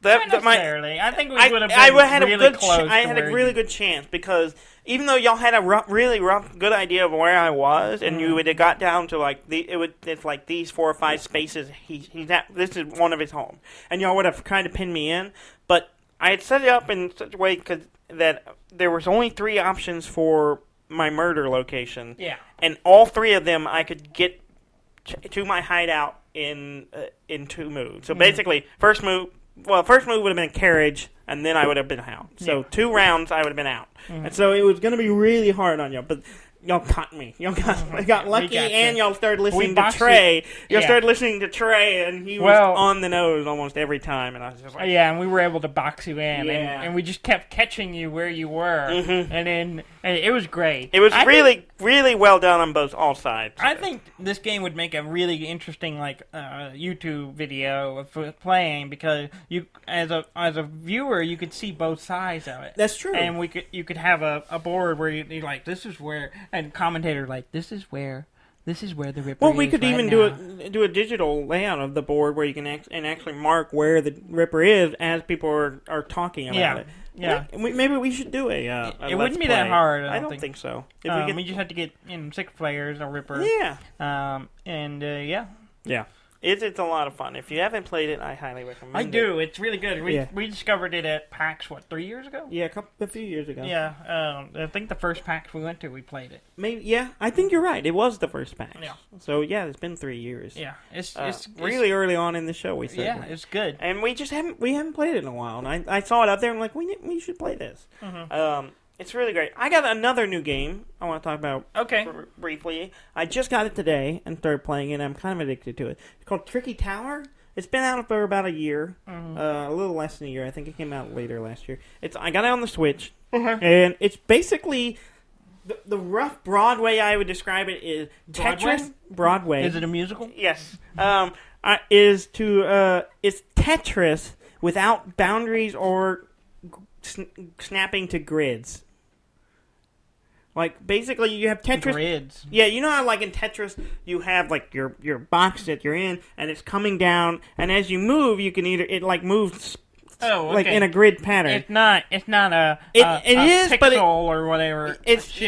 Not necessarily. I think we would have been really close. I had a really good chance because even though y'all had a really rough, good idea of where I was, and you would have got down to like it's like these 4 or 5 spaces. This is one of his home, and y'all would have kind of pinned me in. But I had set it up in such a way that there was only 3 options for my murder location. Yeah, and all 3 of them I could get to my hideout in 2 moves. So basically, first move would have been carriage, and then I would have been out. So 2 rounds, I would have been out. And so it was going to be really hard on y'all. But y'all caught me. Y'all got lucky, and y'all started listening to Trey. Y'all started listening to Trey, and he was on the nose almost every time. And I was just like... Yeah, and we were able to box you in. Yeah. And we just kept catching you where you were. Mm-hmm. And then it was great. It was really well done on all sides. I think this game would make a really interesting YouTube video of playing because you, as a viewer, you could see both sides of it. That's true. And you could have a board where you're like, this is where... And commentator like, this is where the Ripper is. Well, we could right even now. do a digital layout of the board where you can actually mark where the Ripper is as people are talking about it. Yeah, maybe we should do a it wouldn't be that hard. I don't think so. If we just have to get 6 players a Ripper. Yeah. Yeah. It's a lot of fun. If you haven't played it, I highly recommend it. I do. It's really good. We discovered it at PAX, 3 years ago? Yeah, a few years ago. Yeah, I think the first PAX we went to, we played it. Maybe. Yeah, I think you're right. It was the first PAX. Yeah. So, yeah, it's been 3 years. Yeah. It's really early on in the show, we said. Yeah, it's good. And we just haven't played it in a while. And I saw it out there, and I'm like, we should play this. Mm-hmm. It's really great. I got another new game I want to talk about briefly. I just got it today and started playing it. I'm kind of addicted to it. It's called Tricky Tower. It's been out for about a year, a little less than a year. I think it came out later last year. I got it on the Switch, and it's basically the rough Broadway I would describe it is Tetris. Broadway. Is it a musical? Yes. It's Tetris without boundaries or snapping to grids. Like, basically, you have Tetris... Grids. Yeah, you know how, like, in Tetris, you have, like, your box that you're in, and it's coming down, and as you move, you can either... It, like, moves... like, in a grid pattern. It's not a is, pixel but or whatever. It's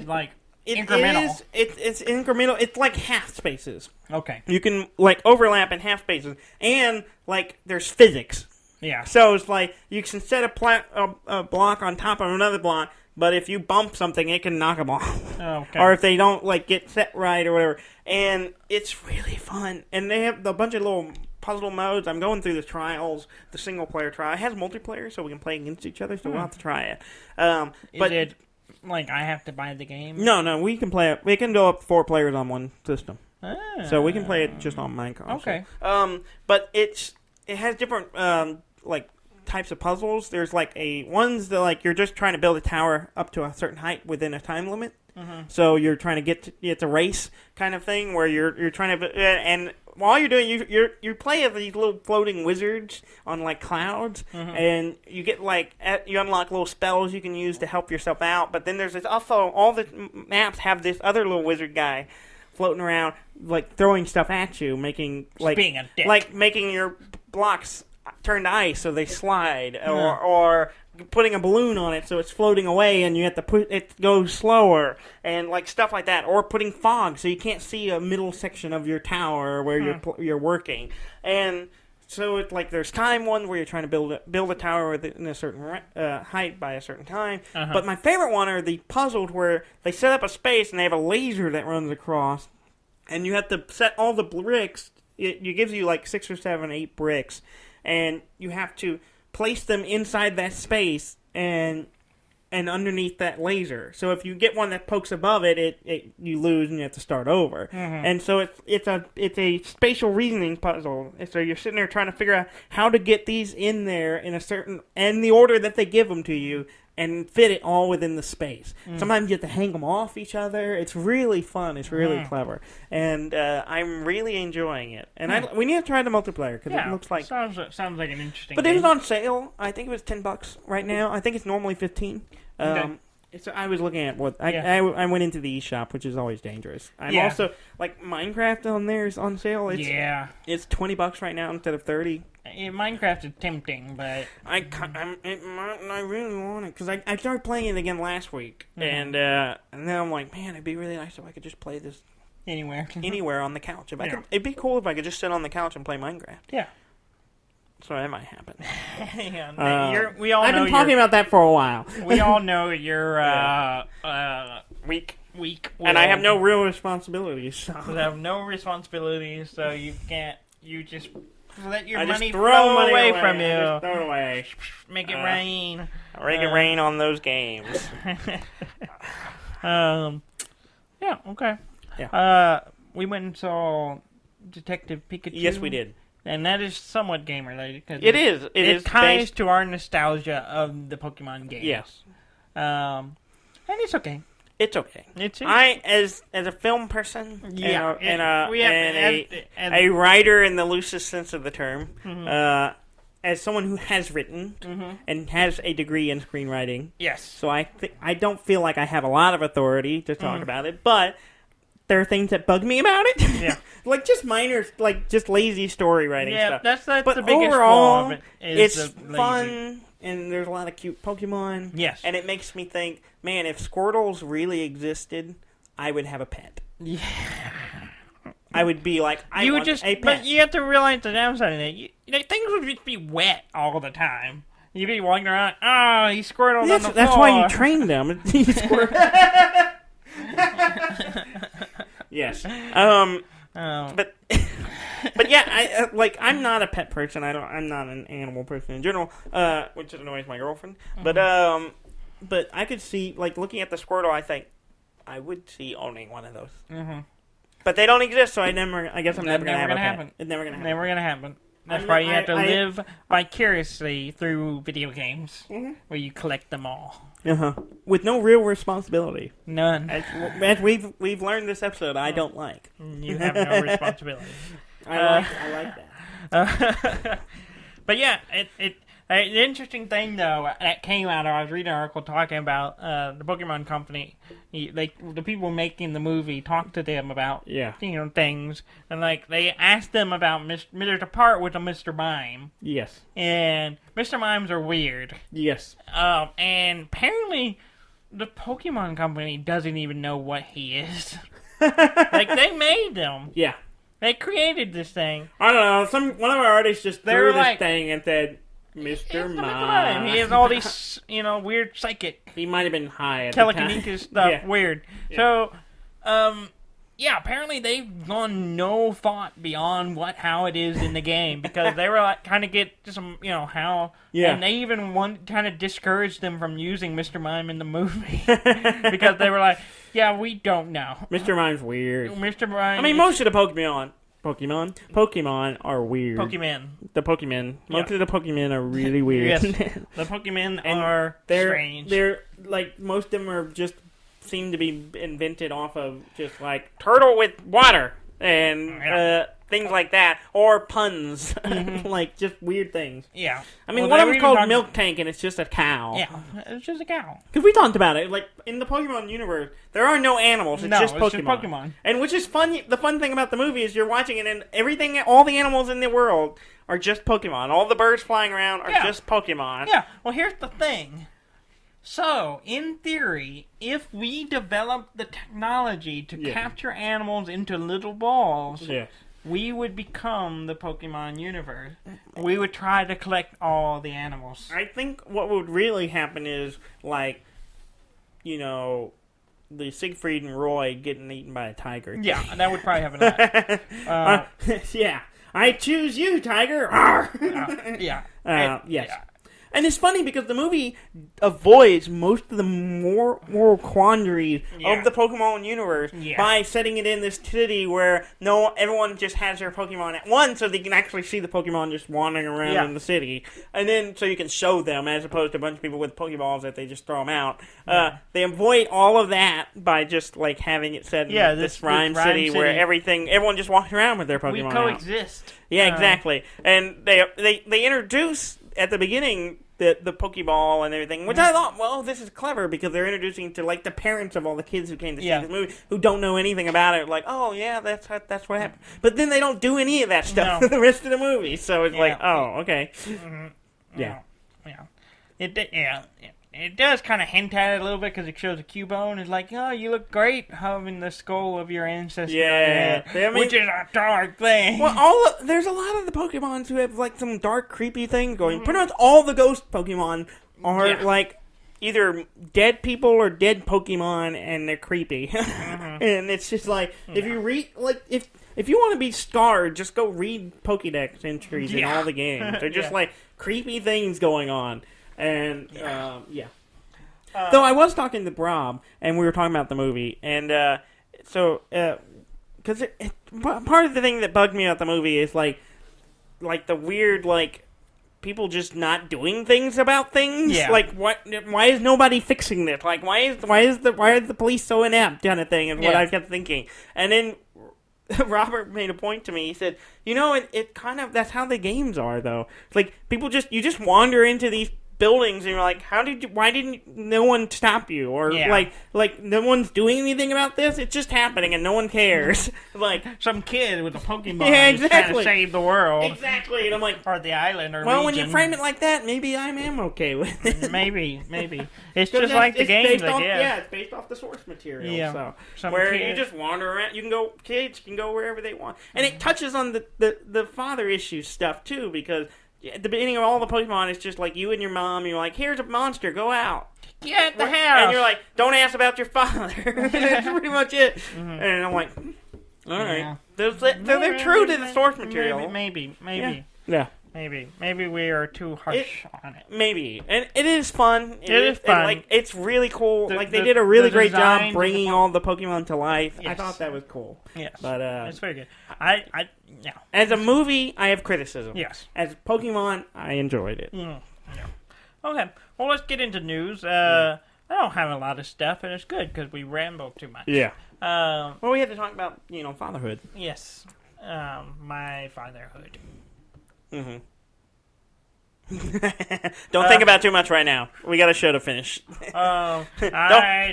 like... incremental. It's incremental. It's like half spaces. Okay. You can, like, overlap in half spaces, and, like, there's physics. Yeah. So it's like, you can set a block on top of another block, but if you bump something, it can knock them off. Okay. Or if they don't, like, get set right or whatever. And it's really fun. And they have a bunch of little puzzle modes. I'm going through the trials, the single-player trial. It has multiplayer, so we can play against each other, so we'll have to try it. Is it Like, I have to buy the game? No, we can play it. We can go up 4 players on one system. Ah. So we can play it just on my console. Okay. But it has different, like, types of puzzles. There's, like, ones that, like, you're just trying to build a tower up to a certain height within a time limit. Mm-hmm. So you're trying to get it's a race kind of thing where you're trying to, and while you're doing, you play as these little floating wizards on like clouds, and you get like you unlock little spells you can use to help yourself out. But then there's this also all the maps have this other little wizard guy floating around, like throwing stuff at you, making like being a dick. Like making your blocks turn to ice so they slide, or putting a balloon on it so it's floating away and you have to put it goes slower, and like stuff like that, or putting fog so you can't see a middle section of your tower where you're working. And so it's like there's time ones where you're trying to build a tower within a certain height by a certain time. But my favorite one are the puzzles where they set up a space and they have a laser that runs across, and you have to set all the bricks. It gives you like 6 or 7, 8 bricks, and you have to place them inside that space and underneath that laser. So if you get one that pokes above it, you lose and you have to start over. And so it's a spatial reasoning puzzle. And so you're sitting there trying to figure out how to get these in there in the order that they give them to you, and fit it all within the space. Sometimes you have to hang them off each other. It's really fun. It's really clever. And I'm really enjoying it. And we need to try the multiplayer, because it looks like... Sounds like an interesting But game. it was on sale. I think it was $10 right now. I think it's normally $15. Okay. So I was looking at what... I went into the eShop, which is always dangerous. I'm also... Like, Minecraft on there is on sale. It's $20 right now instead of $30. Minecraft is tempting, but I really want it because I started playing it again last week, and then I'm like, man, it'd be really nice if I could just play this anywhere on the couch. It'd be cool if I could just sit on the couch and play Minecraft. Yeah. So that might happen. I've been talking about that for a while. We all know you're weak, and I have no real responsibilities. So. I have no responsibilities, so you can't. You just. Let your money throw flow money away from you. Just throw it away. Make it rain. Make it rain on those games. Yeah, okay. Yeah. We went and saw Detective Pikachu. Yes, we did. And that is somewhat game related. It ties based... to our nostalgia of the Pokemon games. Yes. And it's okay. It's okay. As a film person, a writer in the loosest sense of the term, as someone who has written and has a degree in screenwriting, yes. So I don't feel like I have a lot of authority to talk about it, but there are things that bug me about it. Yeah, like just minor, like just lazy story writing stuff. That's but the biggest overall, flaw of it. It's fun. And there's a lot of cute Pokemon. Yes. And it makes me think, man, if Squirtles really existed, I would have a pet. Yeah. I would be like, I want a pet. But you have to realize the downside of it. Things would just be wet all the time. You'd be walking around, he's Squirtle on the floor. That's why you train them. Yes. But yeah, I'm not a pet person. I'm not an animal person in general, which annoys my girlfriend. But I could see, like, looking at the Squirtle, I think I would see owning one of those. But they don't exist, so I guess I'm never gonna have a pet. It's never gonna happen. Never gonna happen. That's why you have to live vicariously through video games, where you collect them all. With no real responsibility. None. As we've learned this episode, I don't like. You have no responsibility. I like that. But yeah, the interesting thing though that came out, I was reading an article talking about the Pokemon Company. The people making the movie talked to them about things, and like they asked them about there's a part with a Mr. Mime. Yes. And Mr. Mimes are weird. Yes. And apparently the Pokemon Company doesn't even know what he is. Like they made them. Yeah. They created this thing. I don't know. One of our artists just threw this thing and said, Mr. Mime. He has all these, weird psychic. He might have been high at telekinesis the time. stuff. Yeah. Weird. Yeah. So, apparently they've gone no thought beyond how it is in the game, because they were like trying to get some, how, and they even kind of discouraged them from using Mr. Mime in the movie because they were like, we don't know. Mr. Mime's weird. Mr. Mime. I mean, most of the Pokemon are weird. The Pokemon. Most of the Pokemon are really weird. Yes. The Pokemon are strange. They're like, most of them are just seem to be invented off of just like turtle with water and things like that, or puns, like just weird things. Yeah. I mean, one of them's called Milk Tank, and it's just a cow. Yeah, it's just a cow. Because we talked about it, like in the Pokemon universe, there are no animals. It's just Pokemon. And which is fun. The fun thing about the movie is you're watching it, and all the animals in the world are just Pokemon. All the birds flying around are just Pokemon. Yeah. Well, here's the thing. So, in theory, if we develop the technology to capture animals into little balls, we would become the Pokemon universe. We would try to collect all the animals. I think what would really happen is, like, the Siegfried and Roy getting eaten by a tiger. Yeah, that would probably happen. Yeah. I choose you, tiger! Yes. Yeah. And it's funny because the movie avoids most of the moral quandaries of the Pokemon universe by setting it in this city where everyone just has their Pokemon at once, so they can actually see the Pokemon just wandering around in the city. And then so you can show them, as opposed to a bunch of people with Pokeballs that they just throw them out. They avoid all of that by just like having it set in this rhyme city where everyone just walks around with their Pokemon. We coexist. Yeah, exactly. And they introduce at the beginning the Pokeball and everything, which I thought, well, this is clever because they're introducing to like the parents of all the kids who came to see this movie who don't know anything about it. Like, oh yeah, that's what happened. But then they don't do any of that stuff for the rest of the movie. So it's like, oh, okay, yeah. It does kind of hint at it a little bit because it shows a Cubone. It's like, oh, you look great having the skull of your ancestor. Yeah, which is a dark thing. Well, there's a lot of the Pokemons who have like some dark, creepy things going. Pretty much all the ghost Pokemon are like either dead people or dead Pokemon, and they're creepy. And it's just like if you read, like if you want to be scarred, just go read Pokédex entries in all the games. They're just like creepy things going on. And, though I was talking to Rob, and we were talking about the movie, and, because part of the thing that bugged me about the movie is, like the weird, like, people just not doing things about things. Yeah. Like, why is nobody fixing this? Like, why is the police so inept, kind of thing, is what I kept thinking. And then Robert made a point to me. He said, it kind of, that's how the games are, though. It's like, you just wander into these buildings and you're like, why didn't no one stop you? Or like no one's doing anything about this? It's just happening and no one cares. Like some kid with a Pokemon is trying to save the world. Exactly. And I'm like, or the island or well, region. When you frame it like that, maybe I am okay with it. Maybe. It's just like the games, I guess. Yeah, it's based off the source material. Yeah. So where you just wander around, kids can go wherever they want. And it touches on the father issue stuff too, because at the beginning of all the Pokemon, it's just like you and your mom. You're like, here's a monster, go out. Get the house. And you're like, don't ask about your father. That's pretty much it. And I'm like, all right. They're true to the source material. Maybe. Yeah. Maybe we are too harsh on it. Maybe. And it is fun. It is fun. Like, it's really cool. They did a really great job bringing all the Pokemon to life. Yes. I thought that was cool. Yes. But, it's very good. As a movie, I have criticism. Yes. As Pokemon, I enjoyed it. Yeah. Okay. Well, let's get into news. I don't have a lot of stuff, and it's good because we ramble too much. Yeah. Well, we had to talk about, fatherhood. Yes. My fatherhood. Mm-hmm. Don't think about too much right now. We got a show to finish. I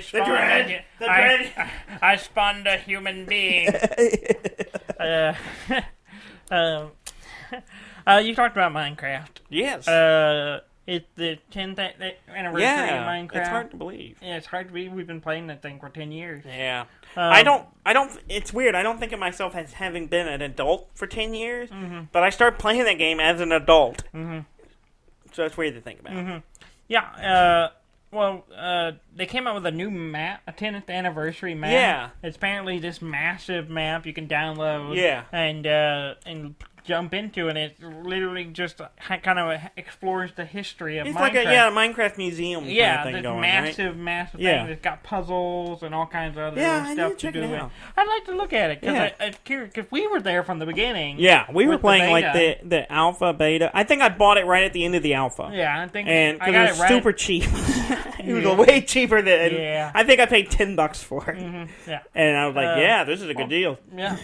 spawned a human being. You talked about Minecraft. Yes. It's the 10th anniversary of Minecraft. It's hard to believe. Yeah, it's hard to believe we've been playing that thing for 10 years. Yeah. It's weird. I don't think of myself as having been an adult for 10 years, but I started playing that game as an adult. So it's weird to think about. Yeah. they came out with a new map, a 10th anniversary map. Yeah. It's apparently this massive map you can download. Yeah. And jump into, and it literally just kind of explores the history of Minecraft. It's like a Minecraft museum kind of thing going, massive thing. It's got puzzles and all kinds of other stuff to do. I'd like to look at it because we were there from the beginning. Yeah, we were playing like the alpha, beta. I think I bought it right at the end of the alpha. Yeah, I think I got it right. Super cheap. It was way cheaper than. Yeah. I think I paid $10 for it. Mm-hmm. Yeah, and I was like, this is a good deal. Yeah.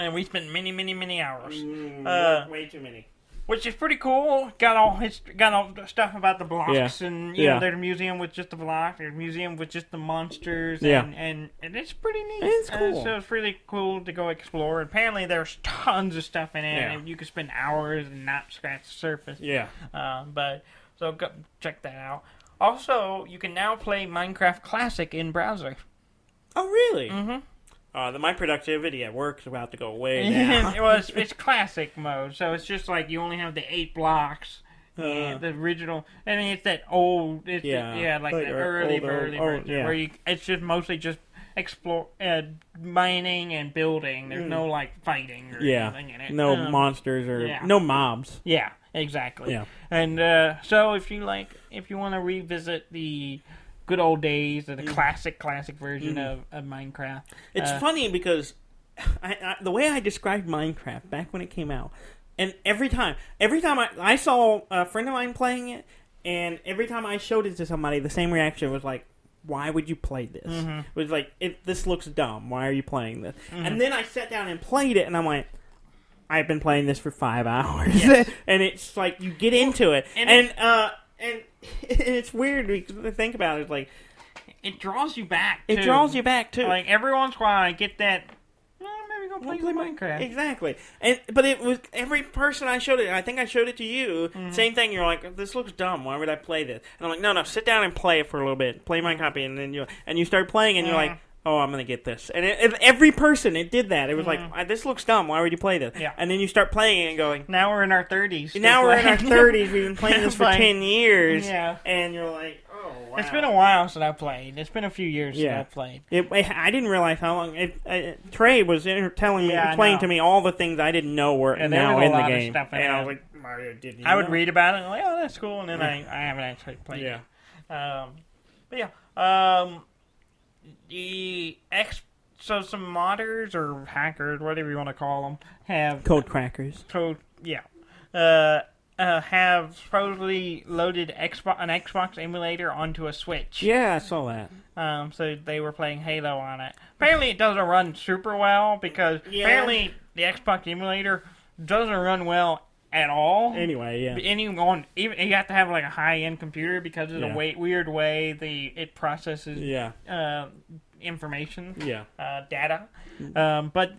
And we spent many hours. Way too many. Which is pretty cool. Got all the stuff about the blocks, and there's a museum with just the blocks. There's a museum with just the monsters, and it's pretty neat. It's cool. So it's really cool to go explore. Apparently, there's tons of stuff in it, and you can spend hours and not scratch the surface. Yeah. So go check that out. Also, you can now play Minecraft Classic in browser. Oh, really? Mm-hmm. My productivity at work is about to go way down. It's classic mode, so it's just like you only have the 8 blocks. The original, I mean, it's that old, the early version where it's just mostly just explore, mining and building. There's no like fighting or anything in it. No monsters or no mobs. Yeah, exactly. Yeah, and so if you want to revisit the good old days of the classic version of Minecraft. It's funny because the way I described Minecraft back when it came out, and every time I saw a friend of mine playing it, and every time I showed it to somebody, the same reaction was like, why would you play this? Mm-hmm. It was like, this looks dumb. Why are you playing this? Mm-hmm. And then I sat down and played it, and I'm like, I've been playing this for 5 hours. Yes. And it's like, you get into it. And it's weird to think about it. It's like, it draws you back, too. It draws you back, too. Like, every once in a while I get that, maybe go play Minecraft. Exactly. But it was, every person I showed it, I think I showed it to you, same thing, you're like, this looks dumb, why would I play this? And I'm like, no, sit down and play it for a little bit. Play my copy, and then you start playing, and you're like, oh, I'm going to get this. And every person, it did that. It was like, this looks dumb. Why would you play this? Yeah. And then you start playing it and going... Now we're in our 30s. Now we're in our 30s. We've been playing this for 10 years. Yeah. And you're like, oh, wow. It's been a while since I played. It's been a few years since I played. I didn't realize how long... Trey was explaining to me all the things I didn't know were now in the game. Stuff in and I was like, Mario, didn't you know? I would read about it and like, oh, that's cool. And then I haven't actually played it. So some modders or hackers, whatever you want to call them, have... Code crackers. Have supposedly loaded an Xbox emulator onto a Switch. Yeah, I saw that. So they were playing Halo on it. Apparently it doesn't run super well, because apparently the Xbox emulator doesn't run well at all. Anyway, even you have to have like a high-end computer because of the weird way it processes information, data. But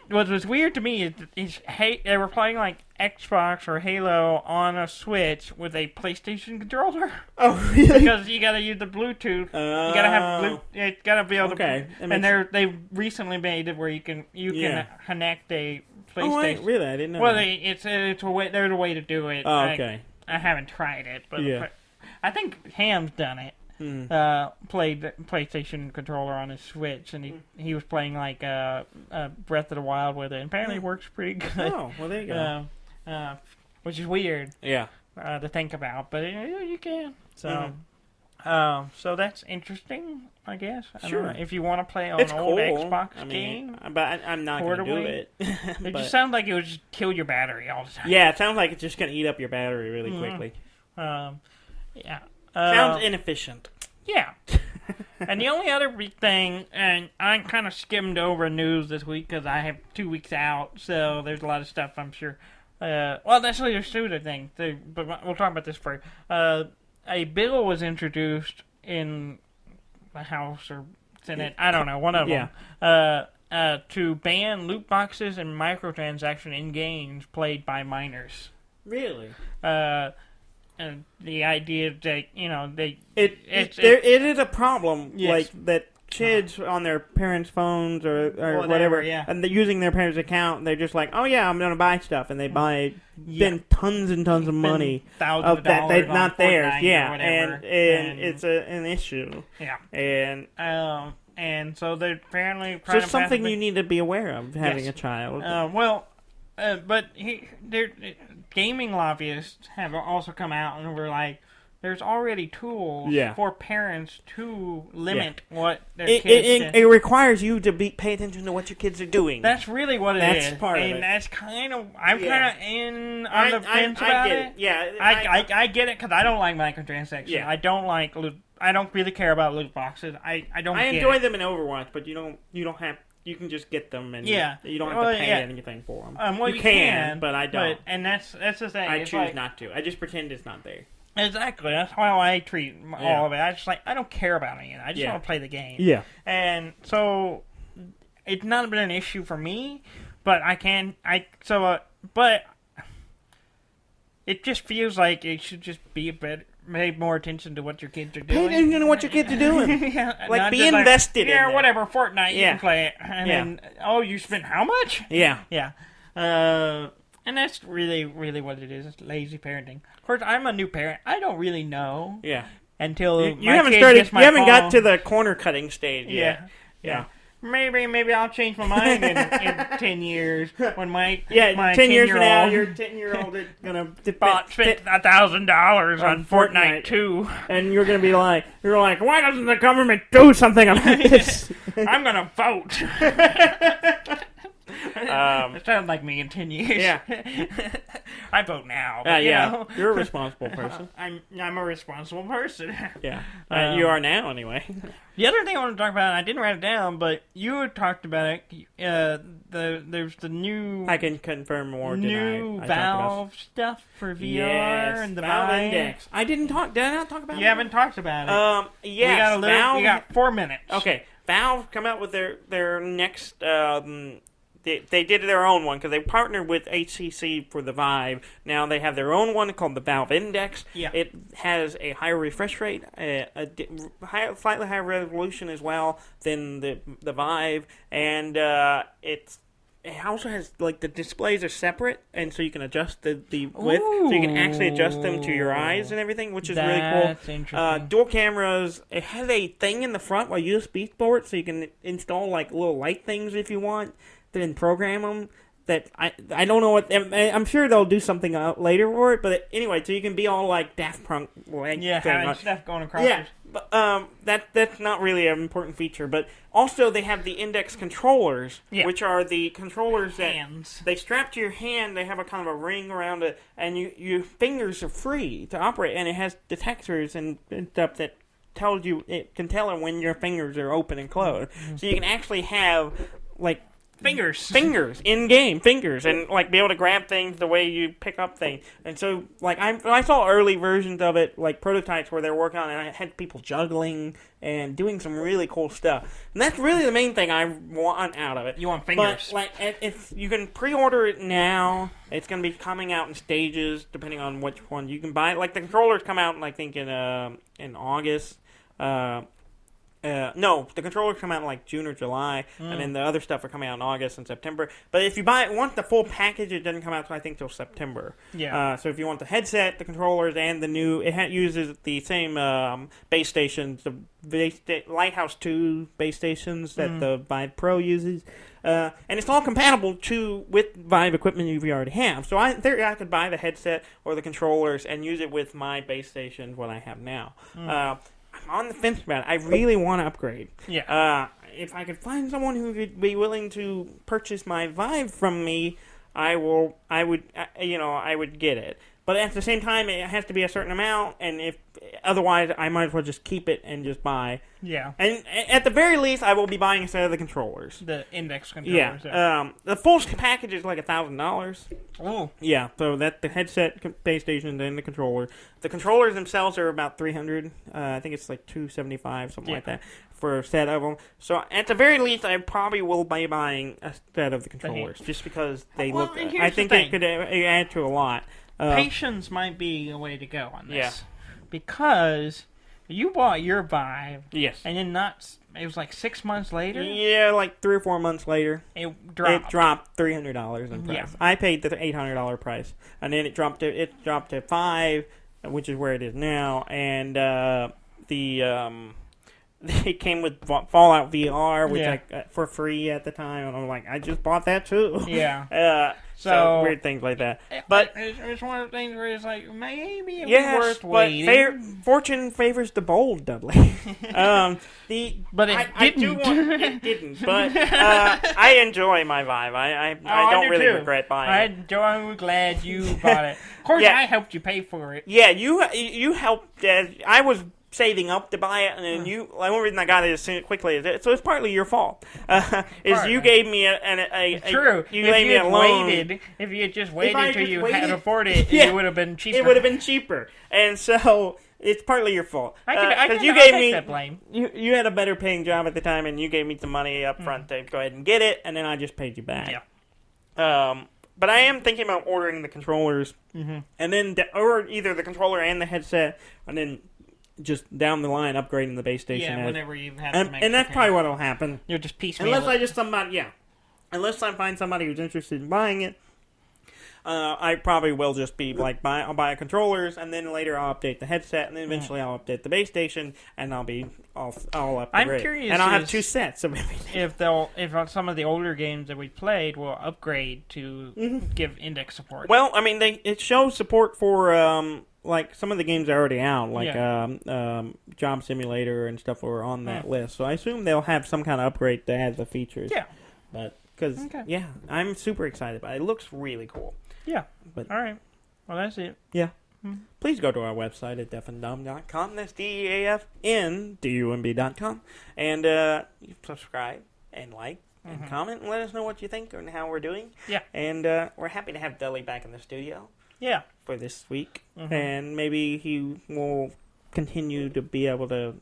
what was weird to me is they were playing like Xbox or Halo on a Switch with a PlayStation controller. Oh, really? Because you gotta use the Bluetooth. You gotta have it's gotta be able to. Okay. And they recently made it where you can connect a PlayStation. Oh, wait, really? I didn't know. Well, it's a way. There's a way to do it. Oh, okay. I haven't tried it, but I think Ham's done it. Played the PlayStation controller on his Switch, and he was playing like Breath of the Wild with it. And apparently, it works pretty good. Oh, well, there you go. Which is weird. Yeah. To think about, but you can. So, so that's interesting, I guess. I don't know. If you want to play on an old Xbox game, but I'm not going to do it. It just sounds like it would just kill your battery all the time. Yeah, it sounds like it's just going to eat up your battery really quickly. Sounds inefficient. Yeah. And the only other big thing, and I kind of skimmed over news this week because I have 2 weeks out, so there's a lot of stuff I'm sure. Actually, there's two other things, but we'll talk about this first. A bill was introduced in the House or Senate, I don't know, one of them, to ban loot boxes and microtransactions in games played by minors. Really? And the idea that, it is a problem, yes. like, that kids on their parents' phones or whatever, and they're using their parents' account, and they're just like, oh yeah, I'm going to buy stuff, and they spend tons and tons of money thousands of dollars that not theirs, and it's an issue, and so they're apparently it's just something you need to be aware of having a child. But gaming lobbyists have also come out and were like, there's already tools for parents to limit what their kids it requires you to pay attention to what your kids are doing. That's really what it is. That's part of it. And that's kind of... I'm kind of on the fence about it. Yeah, I get it because I don't like microtransactions. Yeah. I don't really care about loot boxes. I enjoy them in Overwatch, but you don't have... You can just get them, and you don't have to pay anything for them. You can, but I don't. And that's the thing. I choose not to. I just pretend it's not there. Exactly. That's how I treat all of it. I don't care about it. I just want to play the game. Yeah. And so it's not been an issue for me, but but it just feels like it should just be pay more attention to what your kids are doing. Pay attention to what your kids are doing. Be invested in it. Yeah, whatever. Fortnite, you can play it. And then, you spent how much? Yeah. Yeah. And that's really, really what it is. It's lazy parenting. Of course, I'm a new parent. I don't really know. Yeah. Until you haven't got to the corner cutting stage yet. Yeah. Maybe I'll change my mind in 10 years when my 10 years from now your 10-year-old is gonna spend $1,000 on Fortnite 2, and you're gonna be like, why doesn't the government do something about this? I'm gonna vote. It sounds like me in 10 years. Yeah. I vote now. But, you know. You're a responsible person. I'm a responsible person. Yeah. You are now, anyway. The other thing I want to talk about, I didn't write it down, but you had talked about it. There's the new... I can confirm more. New Valve stuff for VR and the Valve Vive. Index. Did I not talk about it? You haven't talked about it. Yes. We got 4 minutes. Okay. Valve come out with their next... They did their own one because they partnered with HTC for the Vive. Now they have their own one called the Valve Index. Yeah. It has a higher refresh rate, slightly higher resolution as well than the Vive, and it also has, like, the displays are separate, and so you can adjust the width, so you can actually adjust them to your eyes and everything, which is really cool. That's interesting. Dual cameras. It has a thing in the front while USB port, so you can install, like, little light things if you want. Then program them. That I don't know what I'm sure they'll do something later for it. But anyway, so you can be all like Daft Punk, having stuff going across. Yeah, but that's not really an important feature. But also they have the Index controllers, which are the controllers that they strap to your hand. They have a kind of a ring around it, and your fingers are free to operate, and it has detectors and stuff that it can tell it when your fingers are open and closed. Mm-hmm. So you can actually have like. Fingers in-game fingers, and like be able to grab things the way you pick up things. And so like I saw early versions of it, like prototypes where they're working on it, and I had people juggling and doing some really cool stuff. And that's really the main thing I want out of it. You want fingers. But like if you can pre-order it now, it's going to be coming out in stages depending on which one you can buy. Like the controllers come out I think in August. No, the controllers come out in like June or July, and then the other stuff are coming out in August and September. But if you want the full package, it doesn't come out until I think till September. Yeah. So if you want the headset, the controllers, and the new, it uses the same base stations, the Lighthouse 2 base stations that the Vive Pro uses. And it's all compatible with Vive equipment you already have. So I could buy the headset or the controllers and use it with my base station, what I have now. I'm on the fence about it. I really want to upgrade. Yeah. If I could find someone who would be willing to purchase my Vive from me, I would get it. But at the same time, it has to be a certain amount, and otherwise, I might as well just keep it and just buy. Yeah. And at the very least, I will be buying a set of the controllers. The Index controllers. Yeah. The full package is like $1,000. Oh. Yeah. So that's the headset, base station, and the controller. The controllers themselves are about $300. I think it's like $275, something like that, for a set of them. So at the very least, I probably will be buying a set of the controllers just because they look. I think it could add to a lot. Patience might be a way to go on this. Yeah. Because You bought your Vive. Yes. And then it was like 6 months later? Yeah, like 3 or 4 months later. It dropped. It dropped $300 in price. Yeah. I paid the $800 price. And then it dropped to $5, which is where it is now. And it came with Fallout VR, which I got for free at the time, and I'm like, I just bought that too. Yeah. So weird things like that. But it's one of the things where it's like, maybe it yes, was worth waiting. Fortune favors the bold, Dudley. But it didn't. But I enjoy my Vive. I don't really regret buying it. I'm glad you bought it. Of course, I helped you pay for it. Yeah, you helped. I was saving up to buy it, and then the only reason I got it as quickly as it, so it's partly your fault. You gave me a true. You gave me a loan. If you had just waited till you had afforded it, it would have been cheaper. It would have been cheaper, and so it's partly your fault. Because you gave me that blame. You had a better paying job at the time, and you gave me some money up front to go ahead and get it, and then I just paid you back. Yeah. But I am thinking about ordering the controllers, and then or either the controller and the headset, and then just down the line upgrading the base station. Yeah, whenever you have to make and that's probably what'll happen. You'll just piecemeal unless I find somebody who's interested in buying it. I probably will just be like, I'll buy controllers, and then later I'll update the headset, and then eventually I'll update the base station, and I'll upgrade. I'm curious, and I'll have 2 sets of everything. If some of the older games that we played will upgrade to give index support. Well, I mean, it shows support for like some of the games are already out, like Job Simulator and stuff were on that list. So I assume they'll have some kind of upgrade that has the features. Yeah. But I'm super excited about it. It looks really cool. Yeah. But all right. Well, that's it. Yeah. Please go to our website at deafandumb.com. That's DEAFNDUMB.com. And subscribe and like and comment and let us know what you think and how we're doing. Yeah. And we're happy to have Dudley back in the studio. Yeah. For this week. And maybe he will continue to be able to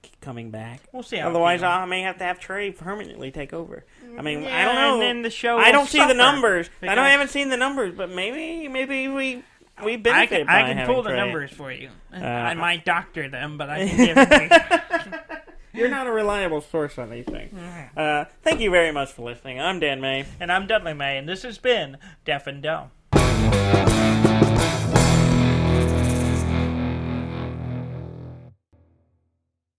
keep coming back. We'll see. Otherwise, I may have to have Trey permanently take over. I mean, I don't know. And then the show I don't see the suffer numbers. I haven't seen the numbers, but maybe we benefit by I can pull the Trey. numbers for you. I might doctor them, but I can give them to you. You're not a reliable source on these things. Thank you very much for listening. I'm Dan May. And I'm Dudley May, and this has been Deaf and Dumb.